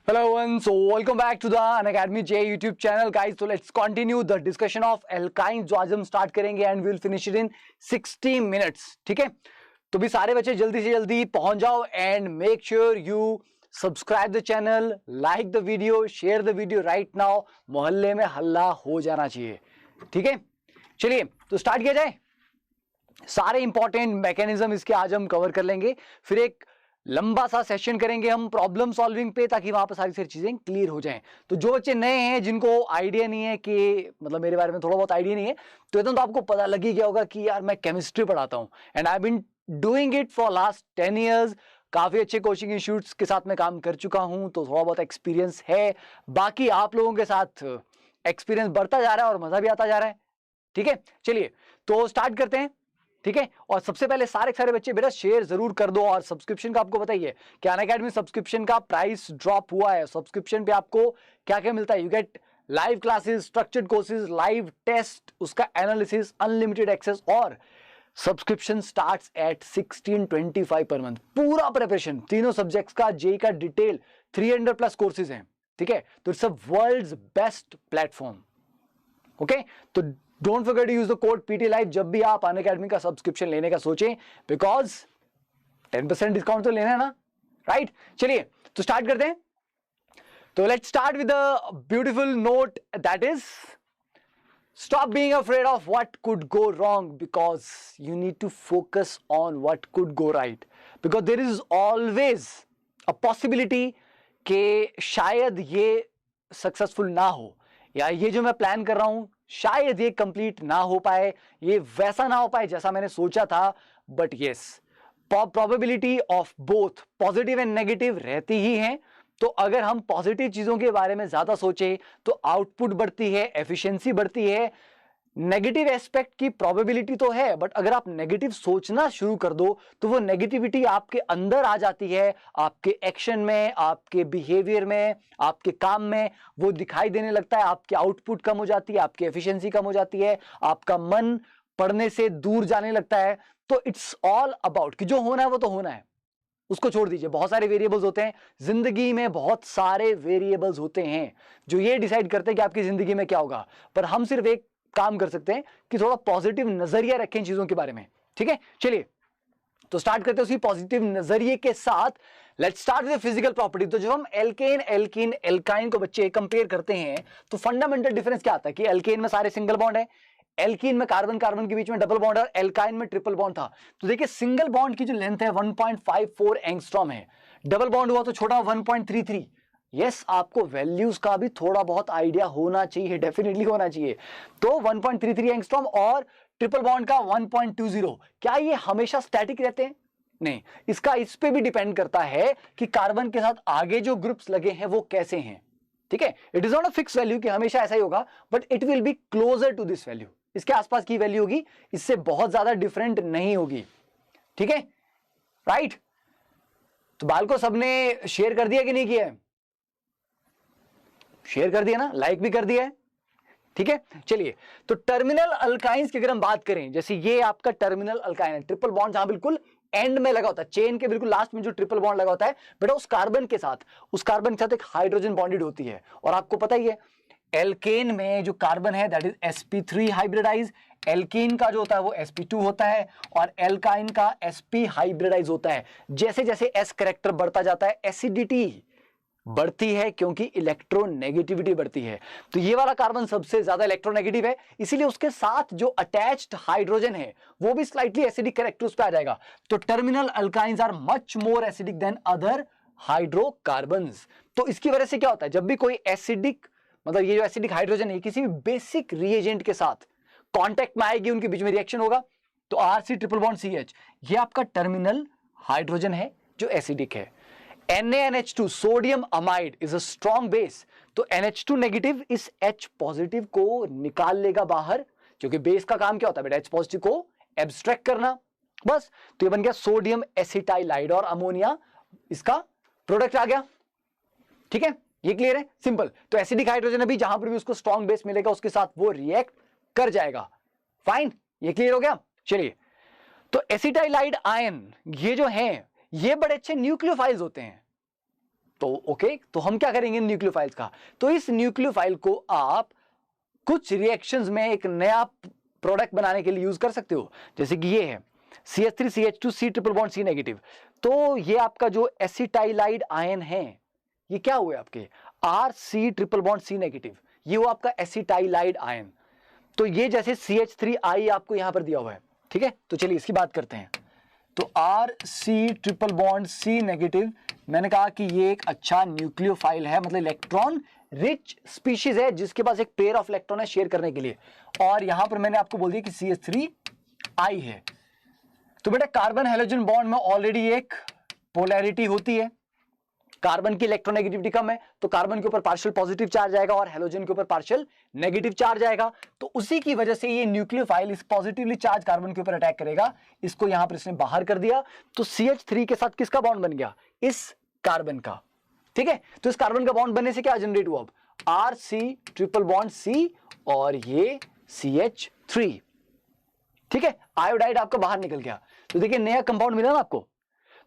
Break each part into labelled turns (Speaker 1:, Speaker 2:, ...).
Speaker 1: Hello and so welcome back to the Unacademy J YouTube channel guys. So let's continue the discussion of alkynes जो आज हम start करेंगे and we'll finish it in 60 minutes. ठीक है, तो भी सारे बच्चे जल्दी से जल्दी पहुंच जाओ and make sure you subscribe the channel, like the video, share the video right now. मोहल्ले में हल्ला हो जाना चाहिए. ठीक है, चलिए तो स्टार्ट किया जाए. सारे इंपॉर्टेंट मैकेनिज्म इसके आज हम कवर कर लेंगे. फिर एक लंबा सा सेशन करेंगे हम प्रॉब्लम सॉल्विंग पे, ताकि वहां पर सारी चीजें क्लियर हो जाएं. तो जो बच्चे नए हैं, जिनको आइडिया नहीं है कि मतलब मेरे बारे में थोड़ा बहुत आइडिया नहीं है, तो एकदम तो आपको पता लग ही गया होगा कि यार मैं केमिस्ट्री पढ़ाता हूं and I been doing it for last 10 years. काफी अच्छे कोचिंग इंस्टीट्यूट्स के साथ मैं काम कर चुका हूं, तो थोड़ा बहुत एक्सपीरियंस है. बाकी आप लोगों के साथ एक्सपीरियंस बढ़ता जा रहा है और मजा भी आता जा रहा है. ठीक है, चलिए तो स्टार्ट करते हैं. ठीक है, और सबसे पहले सारे बच्चे बेटा शेयर जरूर कर दो. और सब्सक्रिप्शन का आपको पता ही है कि अनअकैडमी सब्सक्रिप्शन का प्राइस ड्रॉप हुआ है. सब्सक्रिप्शन पे आपको क्या क्या मिलता है? You get live classes, structured courses, live test, उसका एनालिसिस, अनलिमिटेड एक्सेस, और सब्सक्रिप्शन स्टार्ट्स एट 1625 पर मंथ. पूरा प्रिपरेशन तीनों सब्जेक्ट्स का, जेई का डिटेल, 300+ कोर्सेज हैं. ठीक है, तो it's a world's best platform. Okay, तो don't forget to use the code PT live जब भी आप अनअकैडमी का सब्सक्रिप्शन लेने का सोचें, बिकॉज 10% डिस्काउंट तो लेना है ना, राइट? चलिए तो स्टार्ट करते हैं. तो let's start with a beautiful note, that is stop being afraid of what could go wrong, because you need to focus on what could go right, because there is always a possibility कि शायद ये successful ना हो, या ये जो मैं plan कर रहा हूं शायद ये कंप्लीट ना हो पाए, ये वैसा ना हो पाए जैसा मैंने सोचा था. But yes, probability of both positive and negative रहती ही है. तो अगर हम पॉजिटिव चीजों के बारे में ज्यादा सोचें तो आउटपुट बढ़ती है, एफिशिएंसी बढ़ती है. नेगेटिव एस्पेक्ट की प्रोबेबिलिटी तो है, बट अगर आप नेगेटिव सोचना शुरू कर दो तो वो नेगेटिविटी आपके अंदर आ जाती है, आपके एक्शन में, आपके बिहेवियर में, आपके काम में वो दिखाई देने लगता है. आपकी आउटपुट कम हो जाती है, आपकी एफिशिएंसी कम हो जाती है, आपका मन पढ़ने से दूर जाने लगता है. तो इट्स ऑल अबाउट कि जो होना है वो तो होना है, उसको छोड़ दीजिए. बहुत सारे वेरिएबल्स होते हैं जिंदगी में, बहुत सारे वेरिएबल्स होते हैं जो ये डिसाइड करते हैं कि आपकी जिंदगी में क्या होगा. पर हम सिर्फ एक काम कर सकते हैं कि थोड़ा पॉजिटिव नजरिया रखें चीजों के बारे में. ठीक है, चलिए तो स्टार्ट करते हैं उसी पॉजिटिव नजरिए के साथ. Let's start with physical property. तो जब हम एल्केन, एल्कीन, एल्काइन को बच्चे कंपेयर करते हैं तो फंडामेंटल डिफरेंस क्या आता है कि एल्केन में सारे सिंगल बॉन्ड है, एल्कीन में कार्बन कार्बन के बीच में डबल बॉन्ड, और एल्काइन में ट्रिपल बॉन्ड था. तो देखिए सिंगल बॉन्ड की जो लेंथ है 1.54 एंगस्ट्रॉम है, डबल बॉन्ड हुआ तो छोटा 1.33. यस, आपको वैल्यूज का भी थोड़ा बहुत आइडिया होना चाहिए, डेफिनेटली होना चाहिए. तो 1.33 एंगस्ट्रॉम और ट्रिपल बॉन्ड का 1.20. क्या ये हमेशा स्टैटिक रहते हैं? नहीं, इसका इस पे भी डिपेंड करता है कि कार्बन के साथ आगे जो ग्रुप्स लगे हैं वो कैसे हैं. ठीक है, it is not a fix value कि हमेशा ऐसा ही होगा, but it will be closer to this value. इसके आसपास की वैल्यू होगी, इससे बहुत ज्यादा डिफरेंट नहीं होगी. ठीक है, राइट? तो बाल को सबने शेयर कर दिया कि नहीं किया है? शेयर कर दिया ना, लाइक भी कर दिया है. ठीक है, चलिए तो टर्मिनल अल्काइंस की अगर हम बात करें, जैसे ये आपका टर्मिनल अल्काइन है, ट्रिपल बॉन्ड जहां बिल्कुल एंड में लगा होता है, चेन के बिल्कुल लास्ट में जो ट्रिपल बॉन्ड लगा होता है बेटा, उस कार्बन के साथ एक हाइड्रोजन बॉन्डेड होती है. और आपको पता ही है एल्केन में जो कार्बन है that is sp3 hybridise, alkene का जो होता है वो sp2 होता है, और एल्काइन का sp हाइब्रिडाइज होता है. जैसे जैसे s करेक्टर बढ़ता जाता है एसिडिटी बढ़ती है, क्योंकि इलेक्ट्रोनेगेटिविटी बढ़ती है. तो ये वाला कार्बन सबसे ज्यादा इलेक्ट्रोनेगेटिव है, इसीलिए उसके साथ जो अटैच्ड हाइड्रोजन है वो भी स्लाइटली एसिडिक करेक्टर्स पे आ जाएगा. तो terminal alkynes are much more acidic than other hydrocarbons. तो इसकी वजह से क्या होता है, जब भी कोई एसिडिक, मतलब ये जो एसिडिक हाइड्रोजन है किसी भी बेसिक रिएजेंट के साथ कांटेक्ट में आएगी, उनके बीच में रिएक्शन होगा, तो RC ट्रिपल बॉन्ड CH, ये आपका टर्मिनल हाइड्रोजन है जो एसिडिक है. NaNH2 sodium amide is a strong base. तो NH2 नेगेटिव इस H पॉजिटिव को निकाल लेगा बाहर, क्योंकि बेस का काम क्या होता है बेटा, H पॉजिटिव को एब्स्ट्रैक्ट करना. बस, तो ये बन गया सोडियम एसिटाइलाइड, और अमोनिया इसका प्रोडक्ट आ गया. ठीक है, ये क्लियर है, सिंपल. तो एसिडिक हाइड्रोजन अभी जहां पर भी उसको स्ट्रॉन्ग बेस मिलेगा उसके साथ वो रिएक्ट कर जाएगा. फाइन, ये क्लियर हो गया. चलिए, तो एसिटाइलाइड आयन ये जो है ये बड़े अच्छे न्यूक्लियोफाइल्स होते हैं. तो ओके, तो हम क्या करेंगे न्यूक्लियोफाइल्स का, तो इस न्यूक्लियोफाइल को आप कुछ रिएक्शंस में एक नया प्रोडक्ट बनाने के लिए यूज कर सकते हो। जैसे कि ये है CH3CH2 C triple bond C negative, तो ये आपका जो एसिटाइलाइड आयन है ये क्या हुए आपके RC triple bond C negative, ये वो आपका एसिटाइलाइड आयन। तो ये जैसे CH3I आपको यहां पर दिया हुआ है, ठीक है। तो चलिए इसकी बात करते हैं। तो RC triple bond C negative, मैंने कहा कि ये एक अच्छा न्यूक्लियोफाइल है, मतलब इलेक्ट्रॉन रिच स्पीशीज है जिसके पास एक पेयर ऑफ इलेक्ट्रॉन है शेयर करने के लिए। और यहां पर मैंने आपको बोल दिया कि CH3I है। तो बेटा कार्बन हेलोजन बॉन्ड में ऑलरेडी एक पोलैरिटी होती है, कार्बन की इलेक्ट्रोनेगेटिविटी कम है तो कार्बन के ऊपर पार्शियल पॉजिटिव चार्ज आएगा और हेलोजन के ऊपर पार्शियल नेगेटिव चार्ज आएगा। तो उसी की वजह से ये न्यूक्लियोफाइल इस पॉजिटिवली चार्ज कार्बन के ऊपर अटैक करेगा। इसको यहां पर इसने बाहर कर दिया, तो CH3 के साथ किसका बॉन्ड बन गया, इस कार्बन का, ठीक है। तो इस कार्बन का बॉन्ड बनने से क्या जनरेट हुआ, अब RC ट्रिपल बॉन्ड C और ये CH3, ठीक है। आयोडाइड आपका बाहर निकल गया, तो देखिए नया कंपाउंड मिला ना आपको।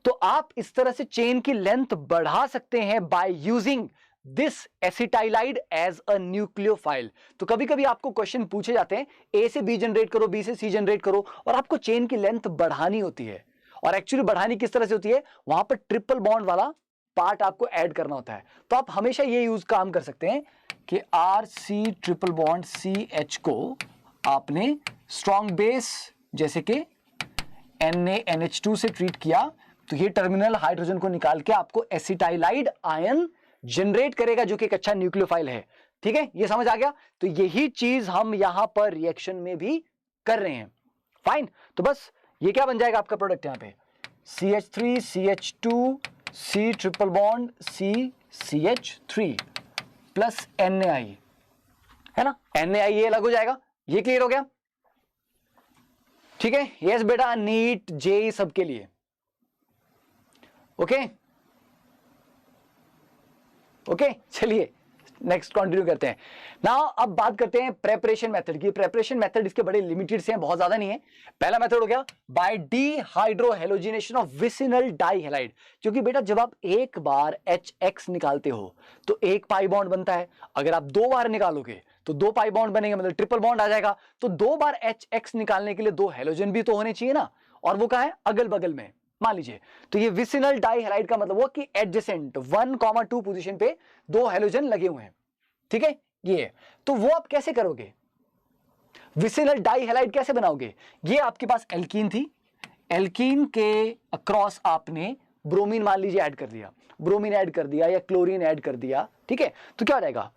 Speaker 1: तो आप इस तरह से चेन की लेंथ बढ़ा सकते हैं by using this acetylide as a nucleophile. तो कभी कभी आपको क्वेश्चन पूछे जाते हैं A से B जनरेट करो, B से C जनरेट करो, और आपको चेन की लेंथ बढ़ानी होती है। और एक्चुअली बढ़ानी किस तरह से होती है, वहां पर ट्रिपल बॉन्ड वाला पार्ट आपको ऐड करना होता है। तो आप हमेशा ये यूज काम कर सकते हैं कि RC ट्रिपल बॉन्ड CH को आपने स्ट्रॉन्ग बेस जैसे कि NaNH2 से ट्रीट किया, तो ये टर्मिनल हाइड्रोजन को निकाल के आपको एसिटाइलाइड आयन जनरेट करेगा जो कि एक अच्छा न्यूक्लियोफाइल है, ठीक है। ये समझ आ गया। तो यही चीज हम यहां पर रिएक्शन में भी कर रहे हैं, फाइन। तो बस ये क्या बन जाएगा आपका प्रोडक्ट, यहां पे CH3 CH2 C triple bond C CH3 plus NaI, है ना। NaI ये अलग हो जाएगा, ये क्लियर हो गया, ठीक है। यस बेटा, नीट जेई सबके लिए, ओके ओके। चलिए नेक्स्ट कंटिन्यू करते हैं ना। अब बात करते हैं प्रेपरेशन मेथड की। प्रेपरेशन मेथड इसके बड़े लिमिटेड से हैं, बहुत ज्यादा नहीं है। पहला मेथड हो गया बाय डिहाइड्रोहेलोजिनेशन ऑफ विसिनल डाइहैलाइड, क्योंकि बेटा जब आप एक बार HX निकालते हो तो एक पाई बॉन्ड बनता है, अगर आप दो बार निकालोगे तो दो पाई बॉन्ड बनेंगे, मतलब ट्रिपल बॉन्ड आ जाएगा। तो दो बार HX निकालने के लिए दो हेलोजन भी तो होने चाहिए ना, और वो कहां है, अगल बगल में, मान लीजिए। तो ये विसिनल डाइहैलाइड का मतलब वो कि एडजेसेंट 1,2 पोजीशन पे दो हेलोजन लगे हुए हैं, ठीक है। ये तो वो आप कैसे करोगे, विसिनल डाइहैलाइड कैसे बनाओगे। ये आपके पास एल्कीन थी, एल्कीन के अक्रॉस आपने ब्रोमीन मान लीजिए ऐड कर दिया, ब्रोमीन ऐड कर दिया या क्लोरीन ऐड कर दिया, ठीक है। तो क्या हो जाएगा,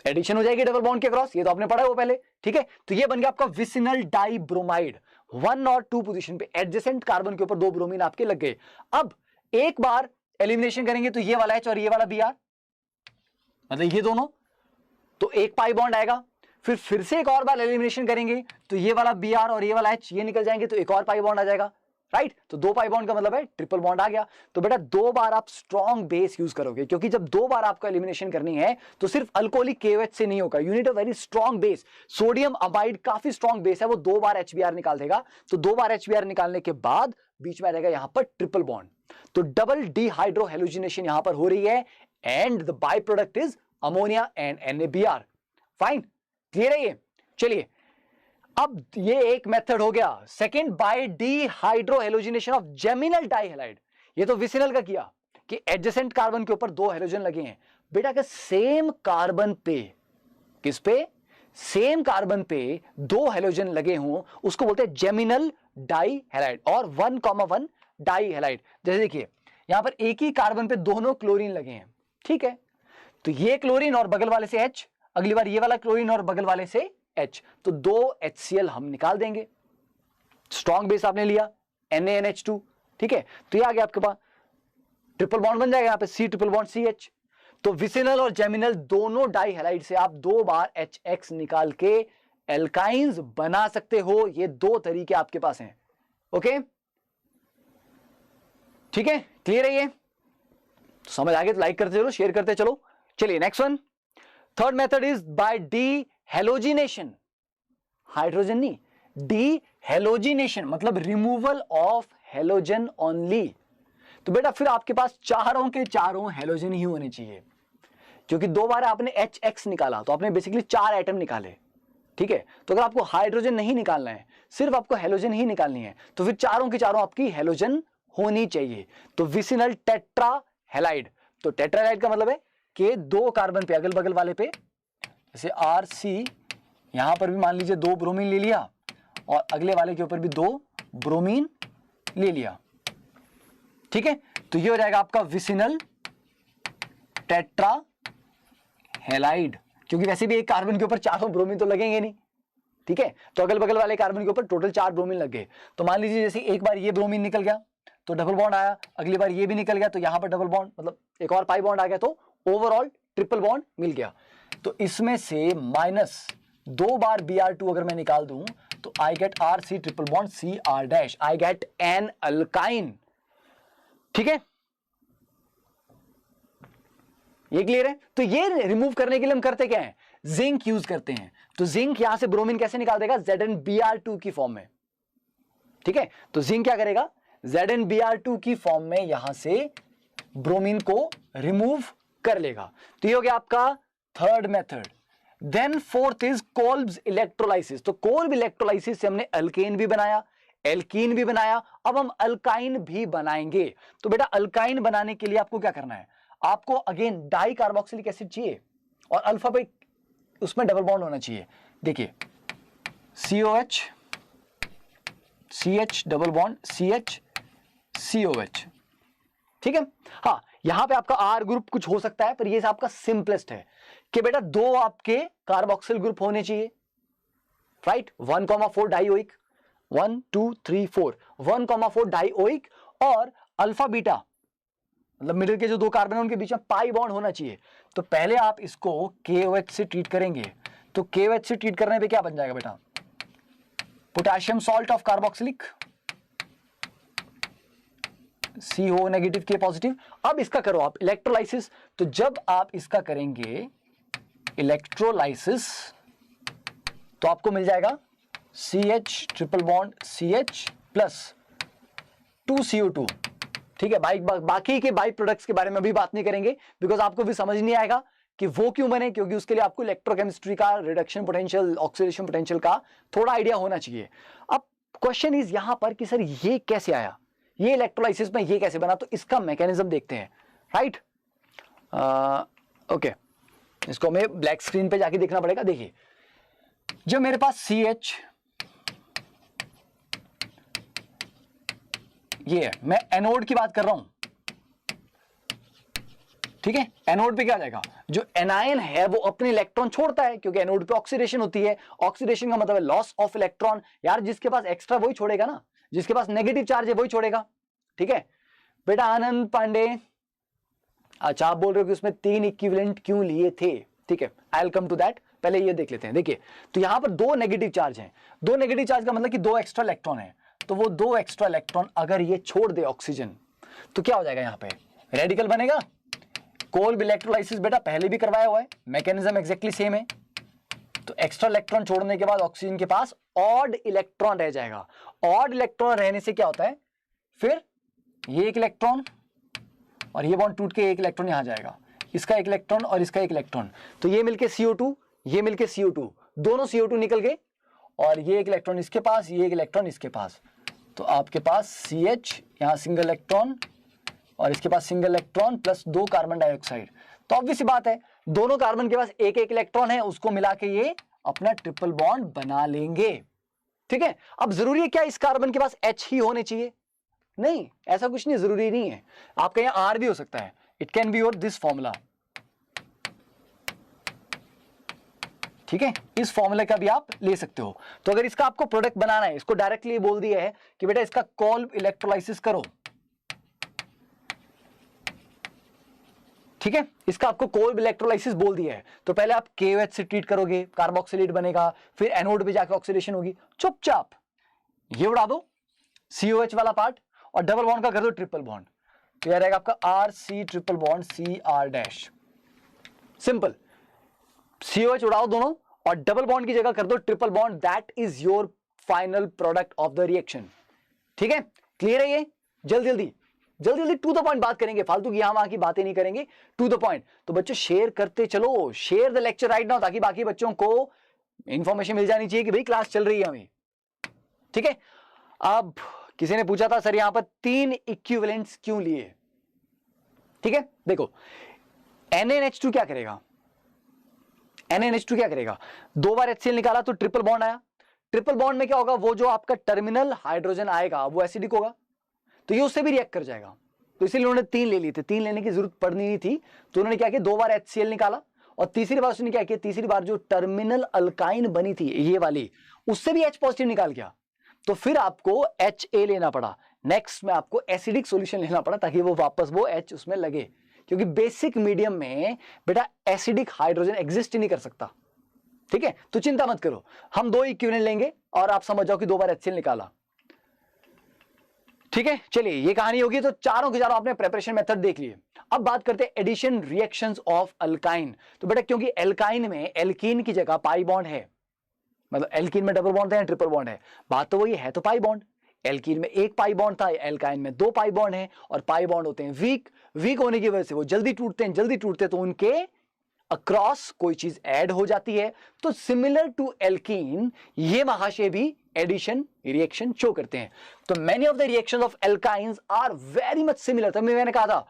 Speaker 1: एडिशन हो जाएगी डबल बॉन्ड के अक्रॉस, ये तो आपने पढ़ा है वो पहले, ठीक है। तो ये बन गया आपका विसिनल डाइब्रोमाइड, 1 और 2 पोजीशन पे एडजेसेंट कार्बन के ऊपर दो ब्रोमीन आपके लग गए। अब एक बार एलिमिनेशन करेंगे तो ये वाला H और ये वाला Br, मतलब ये दोनों, तो एक पाई बॉन्ड आएगा। फिर से एक और बार एलिमिनेशन करेंगे तो ये वाला Br और ये वाला H ये निकल जाएंगे, तो एक और पाई बॉन्ड आ जाएगा, राइट। तो दो पाई बॉन्ड का मतलब है ट्रिपल बॉन्ड आ गया। तो बेटा दो बार आप स्ट्रॉन्ग बेस यूज करोगे, क्योंकि जब दो बार आपको एलिमिनेशन करनी है तो सिर्फ अल्कोहलिक KOH से नहीं होगा, you need a very strong base. Sodium amide काफी स्ट्रॉन्ग बेस है, वो दो बार HBr निकाल देगा। तो दो बार HBr निकालने के बाद बीच में आ जाएगा यहां पर ट्रिपल बॉन्ड, तो डबल डिहाइड्रोहेलोजिनेशन यहां पर हो रही है, and the by product is ammonia and NaBr, fine, clear है ये। चलिए अब ये एक मेथड हो गया। Second, by dehydrohalogenation of geminal dihalide, ये तो विसिनल का किया कि एडजेसेंट कार्बन के ऊपर दो हेलोजन लगे हैं। बेटा के सेम कार्बन पे, किस पे, सेम कार्बन पे दो हेलोजन लगे हों उसको बोलते हैं जेमिनल डाइहैलाइड, और 1,1 डाइहैलाइड। जैसे देखिए यहां पर एक ही कार्बन पे दोनों क्लोरीन लगे हैं, ठीक है। तो ये क्लोरीन और बगल वाले से H, अगली बार ये वाला क्लोरीन और बगल वाले से H, तो दो HCl हम निकाल देंगे। स्ट्रॉन्ग बेस आपने लिया NaNH2, ठीक है। तो ये आ गया आपके पास ट्रिपल बॉन्ड बन जाएगा यहां पे C ट्रिपल बॉन्ड CH। तो विसिनल और जेमिनल दोनों डाइहैलाइड से आप दो बार HX निकाल के एल्काइंस बना सकते हो। ये दो तरीके आपके पास हैं, ओके, ठीक है, क्लियर है ये। तो समझ आ गया तो लाइक करते चलो, शेयर करते चलो। चलिए next one, third method is by dehalogenation, hydrogen नहीं, डिहेलोजिनेशन मतलब रिमूवल ऑफ हेलोजन ओनली। तो बेटा फिर आपके पास चारों के चारों हेलोजन ही होने चाहिए, क्योंकि 2 बार आपने HX निकाला तो आपने बेसिकली 4 एटम निकाले, ठीक है। तो अगर आपको हाइड्रोजन नहीं निकालना है, सिर्फ आपको हेलोजन ही निकालनी है, तो फिर चारों के चारों आपकी हेलोजन होनी चाहिए। तो विसिनल टेट्रा हेलाइड, तो टेट्राहेलाइड का मतलब है कि 2 कार्बन पे अगल बगल वाले पे, जैसे RC, यहां पर भी मान लीजिए 2 ब्रोमीन ले लिया और अगले वाले के ऊपर भी 2 ब्रोमीन ले लिया, ठीक है। तो ये हो जाएगा आपका विसिनल टेट्रा हेलाइड, क्योंकि वैसे भी एक कार्बन के ऊपर चारों ब्रोमीन तो लगेंगे नहीं, ठीक है। तो अगल बगल वाले कार्बन के ऊपर टोटल 4 ब्रोमीन लग गए। तो मान लीजिए जैसे एक बार ये ब्रोमीन निकल गया तो डबल बॉन्ड आया, अगली बार ये भी निकल गया तो यहां पर डबल बॉन्ड, मतलब एक और पाई बॉन्ड आ गया, तो ओवरऑल ट्रिपल बॉन्ड मिल गया। तो इसमें से -2 बार Br2 अगर मैं निकाल दूं तो I get RC triple bond Cr', I get an alkyne, ठीक है। ये क्लियर है। तो ये रिमूव करने के लिए हम करते क्या है, जिंक यूज करते हैं। तो जिंक यहां से ब्रोमीन कैसे निकाल देगा, ZnBr2 की फॉर्म में, ठीक है। तो जिंक क्या करेगा, ZnBr2 की फॉर्म में यहां से ब्रोमीन को रिमूव कर लेगा। तो ये हो गया आपका third method. Then fourth is Kolbe's electrolysis. तो कोल्ब इलेक्ट्रोलाइसिस से हमने अल्केन भी बनाया, एल्कीन भी बनाया, अब हम अल्काइन भी बनाएंगे। तो बेटा अल्काइन बनाने के लिए आपको क्या करना है, आपको अगेन डाई कार्बोक्सिलिक एसिड चाहिए और अल्फा पे उसमें डबल बॉन्ड होना चाहिए। देखिए COH CH double bond CH COH, ठीक है। हाँ, यहां पे आपका R ग्रुप कुछ हो सकता है, पर ये आपका सिंपलेस्ट है कि बेटा 2 आपके कार्बोक्सिल ग्रुप होने चाहिए, राइट। 1,4 डाइओइक, 1 2 3 4, 1,4 डाइओइक और अल्फा बीटा, मतलब मिडिल के जो 2 कार्बन है उनके बीच में पाई बॉन्ड होना चाहिए। तो पहले आप इसको KOH से ट्रीट करेंगे, तो KOH से ट्रीट करने पे क्या बन जाएगा बेटा, potassium salt of carboxylic, CO negative K positive. अब इसका करो आप इलेक्ट्रोलाइसिस। तो जब आप इसका करेंगे इलेक्ट्रोलाइसिस तो आपको मिल जाएगा CH triple bond CH plus 2CO2, ठीक है। बाकी के बाई प्रोडक्ट्स के बारे में भी बात नहीं करेंगे, बिकॉज आपको भी समझ नहीं आएगा कि वो क्यों बने, क्योंकि उसके लिए आपको इलेक्ट्रोकेमिस्ट्री का, रिडक्शन पोटेंशियल, ऑक्सीडेशन पोटेंशियल का थोड़ा आइडिया होना चाहिए। अब क्वेश्चन इज यहां पर कि सर ये कैसे आया, ये इलेक्ट्रोलाइसिस में ये कैसे बना, तो इसका मैकेनिज्म देखते हैं, राइट। ओके, इसको हमें ब्लैक स्क्रीन पे जाके देखना पड़ेगा। देखिए जब मेरे पास CH ये है, मैं एनोड की बात कर रहा हूं, ठीक है। एनोड पे क्या जाएगा, जो एनायन है वो अपने इलेक्ट्रॉन छोड़ता है, क्योंकि एनोड पे ऑक्सीडेशन होती है। ऑक्सीडेशन का मतलब है लॉस ऑफ इलेक्ट्रॉन। यार जिसके पास एक्स्ट्रा वही छोड़ेगा ना, जिसके पास नेगेटिव चार्ज है वही छोड़ेगा, ठीक है। बेटा आनंद पांडे, अच्छा आप बोल रहे हो कि उसमें 3 इक्विवेलेंट क्यों लिए थे, ठीक है, I will come to that. पहले ये देख लेते हैं। देखिए तो यहां पर 2 नेगेटिव चार्ज हैं। 2 नेगेटिव चार्ज का मतलब कि 2 एक्स्ट्रा इलेक्ट्रॉन है। तो वो 2 एक्स्ट्रा इलेक्ट्रॉन अगर ये छोड़ दे ऑक्सीजन तो क्या हो जाएगा, यहां पे रेडिकल बनेगा। कोल्ब इलेक्ट्रोलाइसिस बेटा पहले भी करवाया हुआ है, मैकेनिज्म एक्जैक्टली सेम है। तो एक्स्ट्रा इलेक्ट्रॉन छोड़ने के बाद ऑक्सीजन के पास ऑड इलेक्ट्रॉन रह जाएगा। ऑड इलेक्ट्रॉन रहने से क्या होता है, फिर ये एक इलेक्ट्रॉन और ये बॉन्ड टूट के एक इलेक्ट्रॉन यहां जाएगा, इसका एक इलेक्ट्रॉन और इसका एक इलेक्ट्रॉन, तो ये मिलके CO2, ये मिलके CO2, दोनों CO2 निकल गए और ये एक इलेक्ट्रॉन इसके पास, ये एक इलेक्ट्रॉन इसके पास। तो आपके पास CH यहां सिंगल इलेक्ट्रॉन और इसके पास single electron plus 2 carbon dioxide. तो ऑब्वियस सी बात है दोनों कार्बन के पास एक एक इलेक्ट्रॉन है, उसको मिला के ये अपना ट्रिपल बॉन्ड बना लेंगे, ठीक है। अब जरूरी है क्या इस कार्बन के पास H ही होने चाहिए, नहीं, ऐसा कुछ नहीं, जरूरी नहीं है। आपका यहाँ R भी हो सकता है, it can be your this formula, ठीक है। इस फॉर्मूले का भी आप ले सकते हो। तो अगर इसका आपको प्रोडक्ट बनाना है, इसको डायरेक्टली बोल दिया है कि बेटा इसका कोल्ब इलेक्ट्रोलाइसिस करो, ठीक है। इसका आपको कोल्ब इलेक्ट्रोलाइसिस बोल दिया है, तो पहले आप KOH से ट्रीट करोगे, कार्बोक्सिलेट बनेगा, फिर एनोड पे जाकर ऑक्सीडेशन होगी। चुपचाप ये उड़ा दो COH वाला पार्ट और डबल बॉन्ड का कर दो ट्रिपल बॉन्ड, तो यह रहेगा आपका RC triple bond CR'। Simple, COH उड़ाओ दोनों और डबल बॉन्ड की जगह कर दो triple bond, that is your final product of the reaction, ठीक है। क्लियर है ये, जल्दी जल्दी जल्दी जल्दी टू द पॉइंट बात करेंगे, फालतू की यहां वहां की बातें नहीं करेंगे, टू द पॉइंट। तो बच्चों शेयर करते चलो, share the lecture right now, ताकि बाकी बच्चों को इंफॉर्मेशन मिल जानी चाहिए कि भाई क्लास चल रही है हमें, ठीक है। अब किसी ने पूछा था सर यहां पर 3 इक्विवेलेंट्स क्यों लिए, ठीक है। देखो NaNH2 क्या करेगा, NaNH2 क्या करेगा, 2 बार HCl निकाला तो ट्रिपल बॉन्ड आया, ट्रिपल बॉन्ड में क्या होगा, वो जो आपका टर्मिनल हाइड्रोजन आएगा वो एसिडिक होगा, तो ये उससे भी रिएक्ट कर जाएगा। तो इसीलिए उन्होंने 3 ले लिए थे, 3 लेने की जरूरत पड़नी नहीं थी, तो उन्होंने क्या किया, 2 बार HCl निकाला और तीसरी बार उसने क्या किया, तीसरी बार जो टर्मिनल अल्काइन बनी थी ये वाली, उससे भी H पॉजिटिव निकाल गया, तो फिर आपको HA लेना पड़ा। नेक्स्ट में आपको एसिडिक सॉल्यूशन लेना पड़ा ताकि वो वापस वो H उसमें लगे, क्योंकि बेसिक मीडियम में बेटा एसिडिक हाइड्रोजन एग्जिस्ट ही नहीं कर सकता, ठीक है। तो चिंता मत करो, हम 2 इक्विवेलेंट लेंगे और आप समझ जाओ कि 2 बार HCl निकाला, ठीक है। चलिए ये कहानी होगी, तो चारों के चारों आपने प्रिपरेशन मेथड देख लिए। अब बात करते हैं एडिशन रिएक्शंस ऑफ अल्काइन। तो बेटा क्योंकि एल्काइन में एल्कीन की जगह पाई बॉन्ड है, मतलब एल्कीन में डबल बॉन्ड है या ट्रिपल बॉन्ड है, बात तो वही है, तो पाई बॉन्ड। एल्कीन में 1 पाई बॉन्ड था, एल्काइन में 2 पाई बॉन्ड है, और पाई बॉन्ड होते हैं वीक, वीक होने की वजह से वो जल्दी टूटते हैं, जल्दी टूटते तो उनके अक्रॉस कोई चीज ऐड हो जाती है। तो सिमिलर टू एल्कीन ये महाशय भी एडिशन रिएक्शन शो करते हैं। तो many of the reactions of alkynes are very much similar. तभी मैंने कहा था